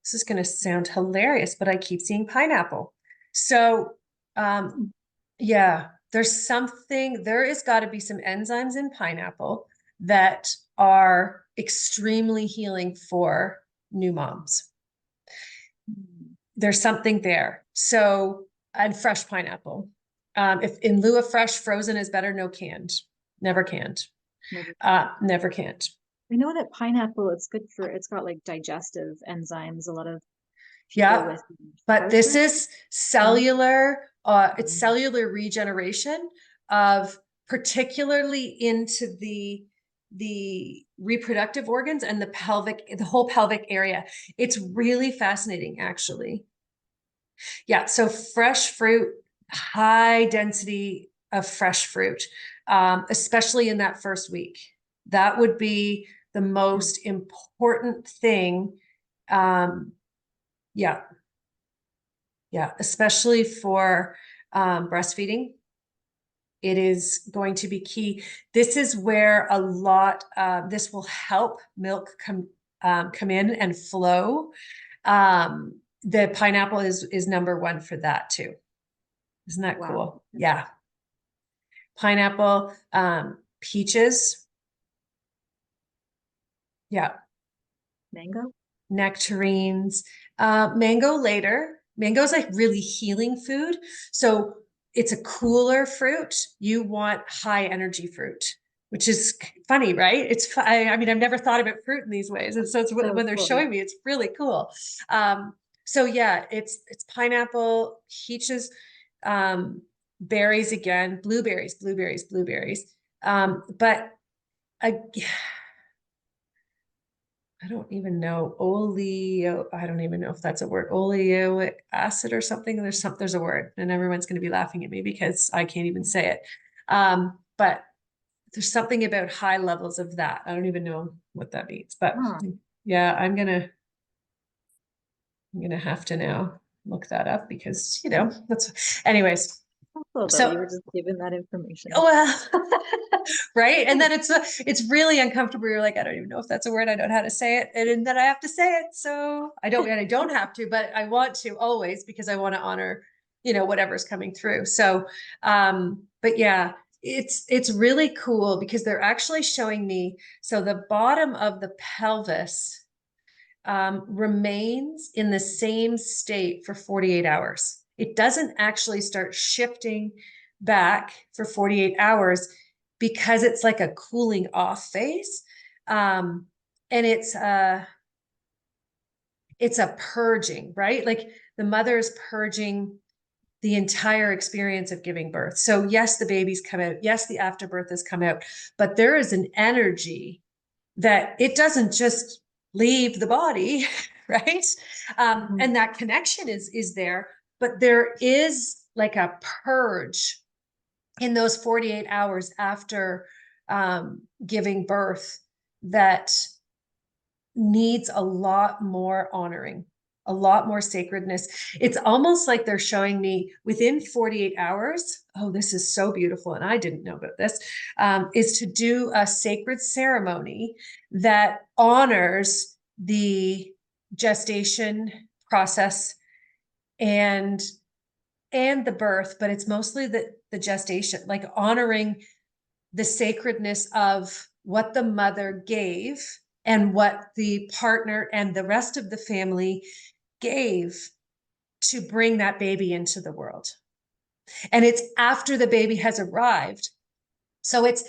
this is going to sound hilarious, but I keep seeing pineapple. So, there is got to be some enzymes in pineapple that are extremely healing for new moms. There's something there. So, and fresh pineapple. If in lieu of fresh, frozen is better. No canned, never canned, never canned. I know that pineapple, it's got like digestive enzymes, a lot of but this is cellular, it's cellular regeneration of particularly into the reproductive organs and the whole pelvic area. It's really fascinating, actually. Yeah. So fresh fruit, high density of fresh fruit, especially in that first week. That would be the Mm. most important thing. Um, yeah. Yeah. Especially for breastfeeding. It is going to be key. This is where a lot, this will help milk come in and flow. The pineapple is number one for that too. Isn't that Wow. cool? Yeah. Pineapple, peaches. Yeah. Mango? Nectarines, mango later. Mango is like really healing food. So it's a cooler fruit. You want high energy fruit, which is funny, right? I mean, I've never thought about fruit in these ways. And so it's So when they're cool. Yeah. showing me, it's really cool. So yeah, it's pineapple, peaches, berries again, blueberries. But I I don't even know I don't even know if that's a word, oleoic acid or something. There's a word, and everyone's going to be laughing at me because I can't even say it. But there's something about high levels of that. I don't even know what that means, but Huh. yeah, I'm gonna have to now look that up because that's anyways. Cool though. You So were just given that information. well, right? And then it's really uncomfortable. You're like, I don't even know if that's a word. I don't know how to say it, and then I have to say it. So I don't have to, but I want to always because I want to honor, whatever's coming through. So, but yeah, it's really cool because they're actually showing me. So the bottom of the pelvis remains in the same state for 48 hours. It doesn't actually start shifting back for 48 hours because it's like a cooling off phase. And it's a purging, right? Like the mother is purging the entire experience of giving birth. So yes, the babies come out. Yes, the afterbirth has come out, but there is an energy that it doesn't just leave the body, right? Mhm. And that connection is there, but there is like a purge in those 48 hours after giving birth that needs a lot more honoring, a lot more sacredness. It's almost like they're showing me within 48 hours. Oh, this is so beautiful. And I didn't know about this, is to do a sacred ceremony that honors the gestation process and the birth, but it's mostly the gestation, like honoring the sacredness of what the mother gave and what the partner and the rest of the family gave to bring that baby into the world. And it's after the baby has arrived. So it's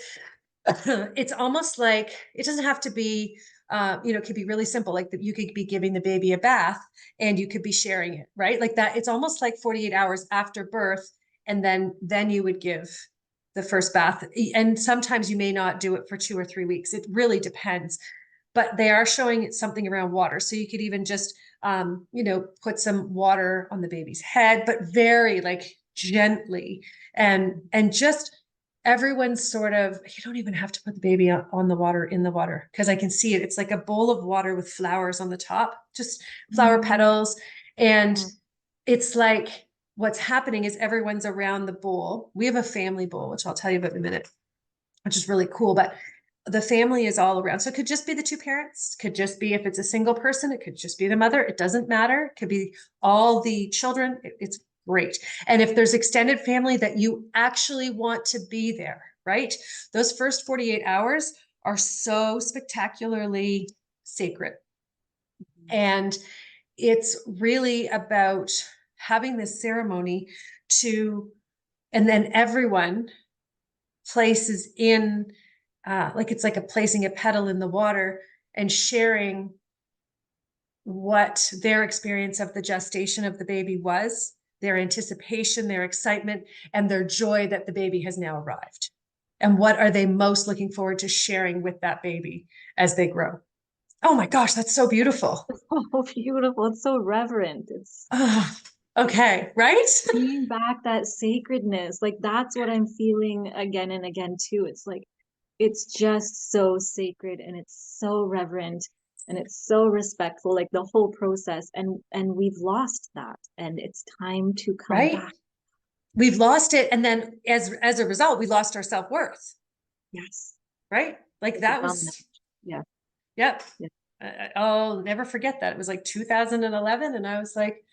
almost like it doesn't have to be it could be really simple, like you could be giving the baby a bath and you could be sharing it, right? Like that. It's almost like 48 hours after birth, and then you would give the first bath. And sometimes you may not do it for 2 or 3 weeks. It really depends, but they are showing it something around water. So you could even just put some water on the baby's head, but very like gently, and just everyone's sort of, you don't even have to put the baby on the water, in the water, because I can see it. It's like a bowl of water with flowers on the top, just flower Mm. petals. And Mm. it's like what's happening is everyone's around the bowl. We have a family bowl, which I'll tell you about in a minute, which is really cool. But the family is all around. So it could just be the two parents, could just be, if it's a single person, it could just be the mother. It doesn't matter. It could be all the children. It's great. And if there's extended family that you actually want to be there, right? Those first 48 hours are so spectacularly sacred. And it's really about having this ceremony to, and then everyone places in, like it's like a placing a petal in the water and sharing what their experience of the gestation of the baby was, their anticipation, their excitement, and their joy that the baby has now arrived. And what are they most looking forward to sharing with that baby as they grow? Oh my gosh, that's so beautiful. It's so beautiful. It's so reverent. It's Oh, Okay, right? Bringing back that sacredness, like that's what I'm feeling again and again too. It's like it's just so sacred and it's so reverent and it's so respectful, like the whole process. And we've lost that, and it's time to come Right? back. We've lost it. And then as a result, we lost our self-worth, Yes, right? Like it's a that domino. was, Yeah, yep. yeah, I'll never forget that. It was like 2011. And I was like,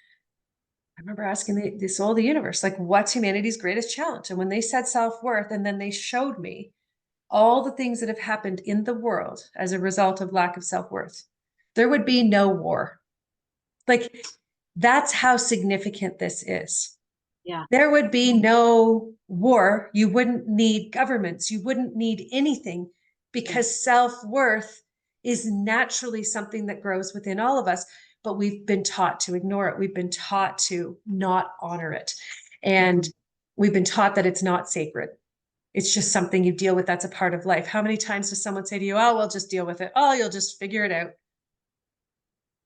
I remember asking the soul of the universe, like, what's humanity's greatest challenge? And when they said self-worth, and then they showed me all the things that have happened in the world as a result of lack of self-worth, there would be no war. Like, that's how significant this is. yeah. There would be no war. You wouldn't need governments. You wouldn't need anything, Yeah. because self-worth is naturally something that grows within all of us, but we've been taught to ignore it. We've been taught to not honor it. And Mhm. we've been taught that it's not sacred. It's just something you deal with. That's a part of life. How many times does someone say to you, oh, well, just deal with it. Oh, you'll just figure it out.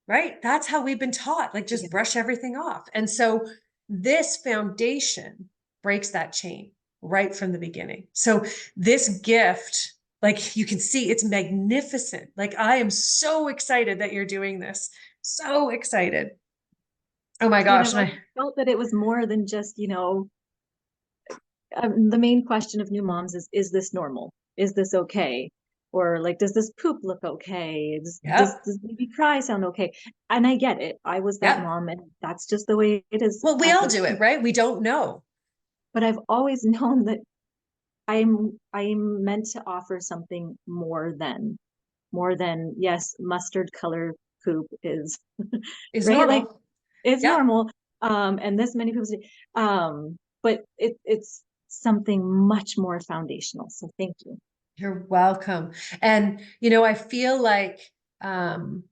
Right? That's how we've been taught, like Yeah. just brush everything off. And so this foundation breaks that chain right from the beginning. So this gift, like you can see, it's magnificent. Like I am so excited that you're doing this. So excited. Oh my And gosh. I've And always I, felt that it was more than just, the main question of new moms is this normal? Is this okay? Or like, does this poop look okay? yep, Does baby cry sound okay? And I get it. I was that yep. mom, and that's just the way it is Well, we as all a do it, parent. right? We don't know. But I've always known that I'm meant to offer something more than yes, mustard color poop is Is right, like normal. it's Yep. normal. And this many people say, but it's something much more foundational. So thank you. You're welcome. And, I feel like, um,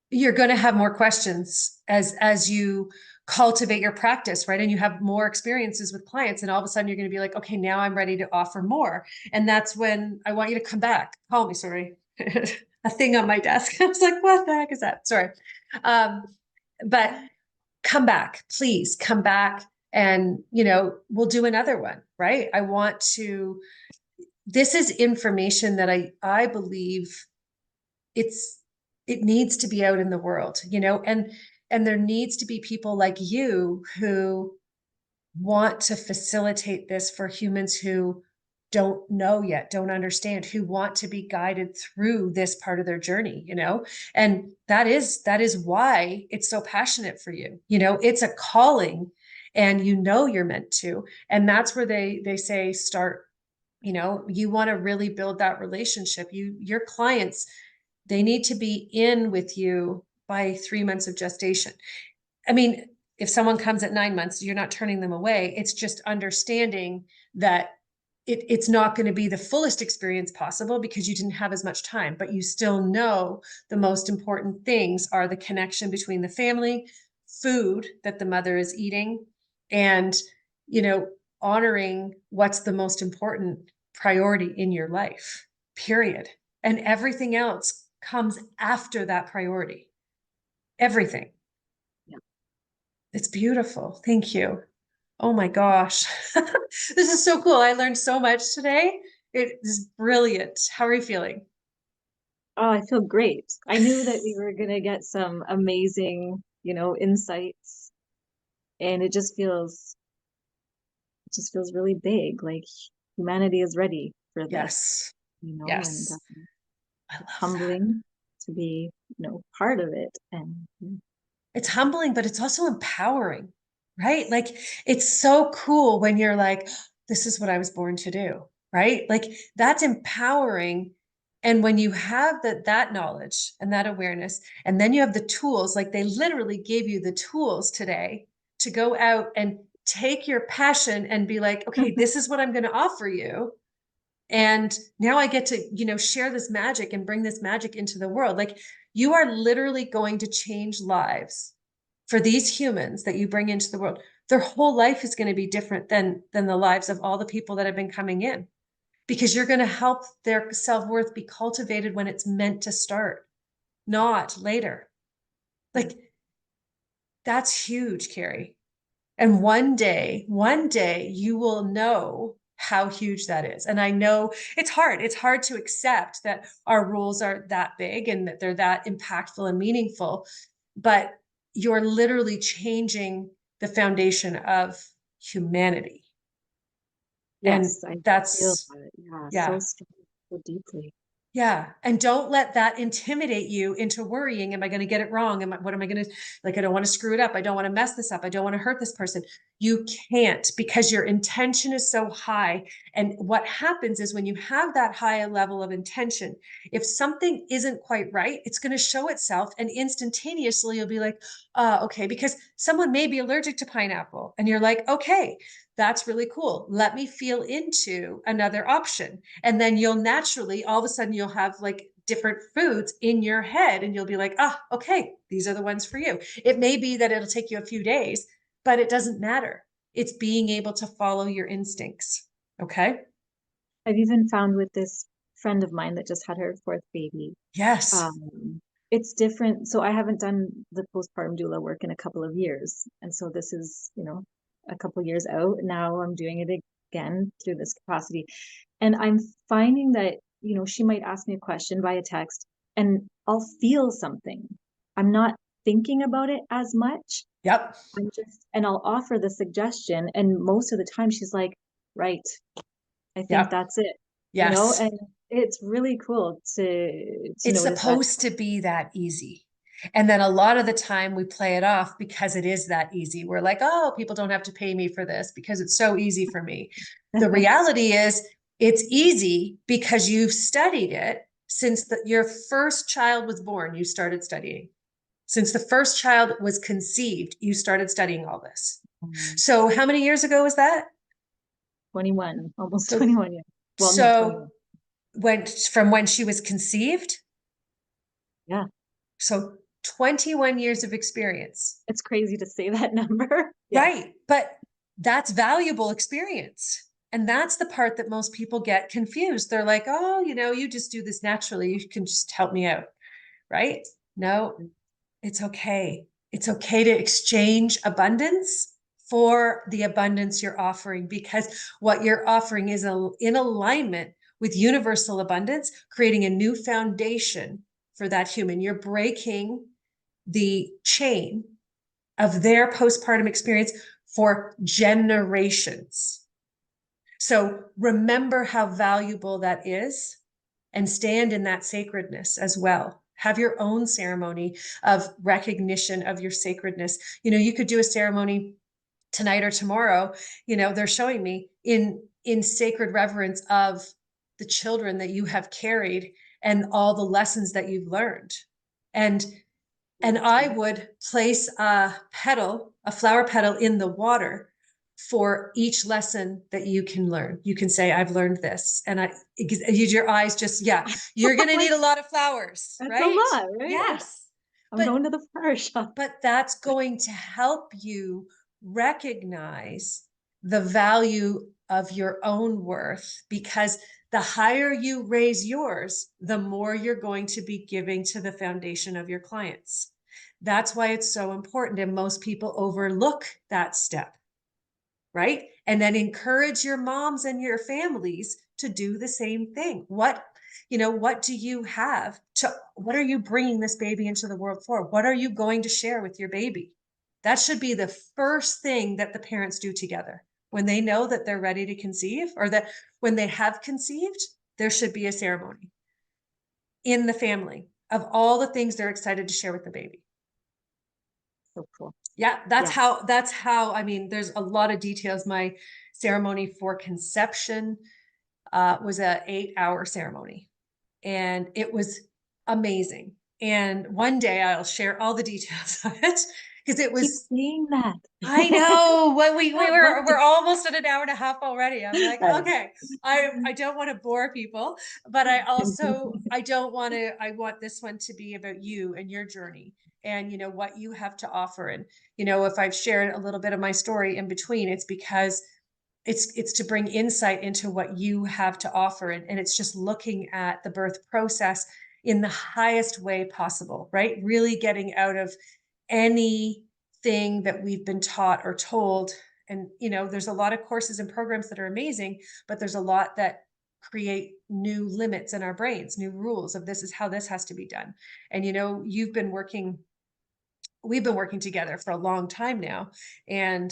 you're going to have more questions as you cultivate your practice, right? And you have more experiences with clients, and all of a sudden you're going to be like, okay, now I'm ready to offer more. And that's when I want you to come back. Call me, sorry. A thing on my desk. I was like, what the heck is that? Sorry. Um, but come back, please come back, and we'll do another one, right? I want to, this is information that I believe it's it needs to be out in the world, and there needs to be people like you who want to facilitate this for humans who don't know yet, don't understand, who want to be guided through this part of their journey, and that is why it's so passionate for you. It's a calling, and you're meant to. And that's where they say start. You want to really build that relationship. Your clients, they need to be in with you by 3 months of gestation. I mean, if someone comes at 9 months, you're not turning them away. It's just understanding that it's not going to be the fullest experience possible because you didn't have as much time, but you still know the most important things are the connection between the family, food that the mother is eating, and, you know, honoring what's the most important priority in your life, period. And everything else comes after that priority. Everything. Yeah. It's beautiful. Thank you. Oh my gosh. This is so cool. I learned so much today. It is brilliant. How are you feeling? Oh, I feel great. I knew that we were gonna get some amazing, insights, and it just feels really big. Like humanity is ready for this, Yes. and Yes. I love that. humbling to be, part of it. And It's humbling, but it's also empowering, right? Like it's so cool when you're like, this is what I was born to do, right? Like that's empowering. And when you have that knowledge and that awareness, and then you have the tools, like they literally gave you the tools today to go out and take your passion and be like, okay, this is what I'm going to offer you. And now I get to, share this magic and bring this magic into the world. Like you are literally going to change lives for these humans that you bring into the world. Their whole life is going to be different than the lives of all the people that have been coming in, because you're going to help their self-worth be cultivated when it's meant to start, not later. Like that's huge, Carrie. And one day you will know how huge that is. And I know it's hard. It's hard to accept that our rules are that big and that they're that impactful and meaningful, but you're literally changing the foundation of humanity. And Yes, I feel that's, that. Yeah, so yeah. strong, so deeply. Yeah. And don't let that intimidate you into worrying. Am I going to get it wrong? What am I going to, like, I don't want to screw it up. I don't want to mess this up. I don't want to hurt this person. You can't, because your intention is so high. And what happens is when you have that high level of intention, if something isn't quite right, it's going to show itself, and instantaneously you'll be like, okay, because someone may be allergic to pineapple and you're like, okay, that's really cool. Let me feel into another option. And then you'll naturally, all of a sudden, you'll have like different foods in your head and you'll be like, okay, these are the ones for you. It may be that it'll take you a few days, but it doesn't matter. It's being able to follow your instincts. Okay. I've even found with this friend of mine that just had her fourth baby, Yes. um, it's different. So I haven't done the postpartum doula work in a couple of years. And so this is, a couple of years out. Now I'm doing it again through this capacity. And I'm finding that, she might ask me a question via text and I'll feel something. I'm not thinking about it as much. Yep. And I'll offer the suggestion. And most of the time she's like, right, I think Yep. that's it, Yes. and it's really cool to It's notice that. supposed to be that easy. And then a lot of the time we play it off because it is that easy. We're like, oh, people don't have to pay me for this because it's so easy for me. The reality is it's easy because you've studied it since your first child was born, you started studying. Since the first child was conceived, you started studying all this. So how many years ago was that? 21, almost So 21 years. Well, no, so 21. when she was conceived, Yeah, so 21 years of experience. it's crazy to say that number. Yes. Right. But that's valuable experience. And that's the part that most people get confused. They're like, oh, you just do this naturally. You can just help me out. Right. No, it's okay. It's okay to exchange abundance for the abundance you're offering, because what you're offering is in alignment with universal abundance, creating a new foundation for that human. You're breaking the chain of their postpartum experience for generations. So remember how valuable that is and stand in that sacredness as well. Have your own ceremony of recognition of your sacredness. You could do a ceremony tonight or tomorrow. They're showing me in sacred reverence of the children that you have carried and all the lessons that you've learned. And I would place a flower petal in the water for each lesson that you can learn. You can say, I've learned this. And your eyes just, yeah, you're going to need a lot of flowers, That's a right? lot, right? Yes. I'm But going to the flower shop. but that's going to help you recognize the value of your own worth, because the higher you raise yours, the more you're going to be giving to the foundation of your clients. That's why it's so important. And most people overlook that step, right? And then encourage your moms and your families to do the same thing. What do you have what are you bringing this baby into the world for? What are you going to share with your baby? That should be the first thing that the parents do together. When they know that they're ready to conceive, or that when they have conceived, there should be a ceremony in the family of all the things they're excited to share with the baby. So cool. Yeah, Yeah. that's how, I mean, there's a lot of details. My ceremony for conception was a 8-hour ceremony, and it was amazing. And one day I'll share all the details of it, because it Keep was, saying that. I know, when One we're almost at an hour and a half already. I'm like, day. okay, I don't want to bore people, but I don't want to, I want this one to be about you and your journey, and what you have to offer. And if I've shared a little bit of my story in between, it's because it's to bring insight into what you have to offer. And it's just looking at the birth process in the highest way possible, right? Really getting out of any thing that we've been taught or told. And, there's a lot of courses and programs that are amazing, but there's a lot that create new limits in our brains, new rules of this is how this has to be done. And, we've been working together for a long time now. And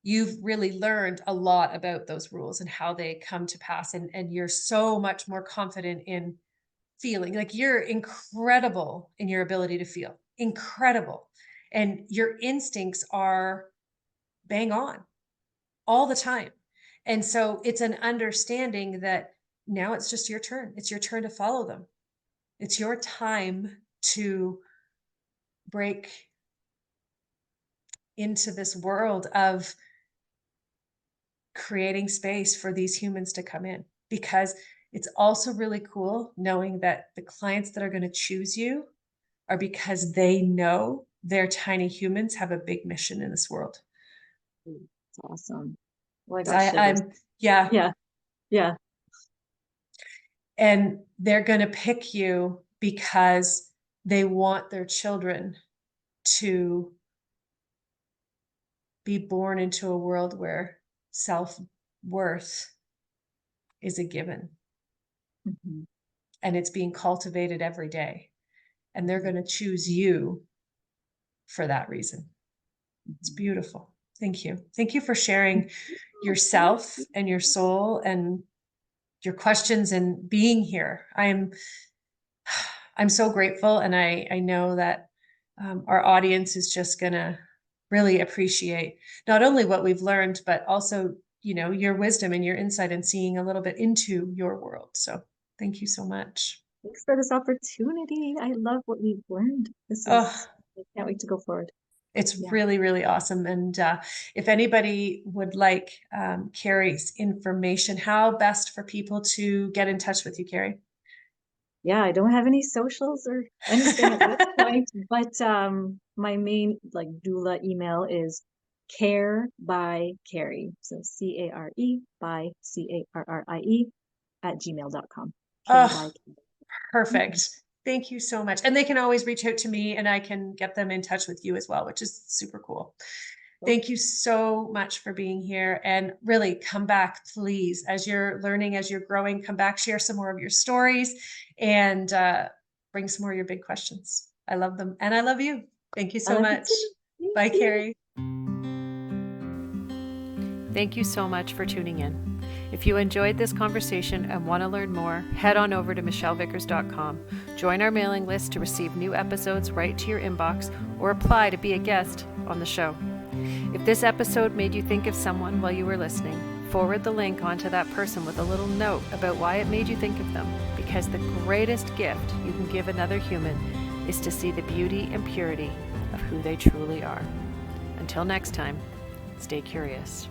you've really learned a lot about those rules and how they come to pass. And you're so much more confident in feeling like you're incredible in your ability to feel incredible. And your instincts are bang on all the time. And so it's an understanding that now it's just your turn. It's your turn to follow them. It's your time to break into this world of creating space for these humans to come in, because it's also really cool knowing that the clients that are going to choose you are because they know their tiny humans have a big mission in this world. It's awesome. Well, I So got shivers. yeah. Yeah. Yeah. And they're going to pick you because they want their children to be born into a world where self-worth is a given. Mhm. And it's being cultivated every day. And they're going to choose you for that reason. It's beautiful. Thank you. Thank you for sharing yourself and your soul and your questions and being here. I'm so grateful. And I know that our audience is just going to really appreciate not only what we've learned, but also, your wisdom and your insight and seeing a little bit into your world. So thank you so much. Thanks for this opportunity. I love what we've learned. Oh, I can't wait to go forward. it's Yeah. really, really awesome. And if anybody would like Carrie's information, how best for people to get in touch with you, Carrie? Yeah, I don't have any socials or anything at this point, but my main doula email is care by Carrie. So CARE by CARRIE @gmail.com. Care by Oh, Carrie. perfect. Thank you so much. And they can always reach out to me and I can get them in touch with you as well, which is super cool. Thank you so much for being here, and really come back, please, as you're learning, as you're growing, come back, share some more of your stories, and bring some more of your big questions. I love them. And I love you. Thank you I so love you much. too. Bye, Thank you. Carrie. Thank you so much for tuning in. If you enjoyed this conversation and want to learn more, head on over to michellevickers.com. Join our mailing list to receive new episodes right to your inbox, or apply to be a guest on the show. If this episode made you think of someone while you were listening, forward the link onto that person with a little note about why it made you think of them, because the greatest gift you can give another human is to see the beauty and purity of who they truly are. Until next time, stay curious.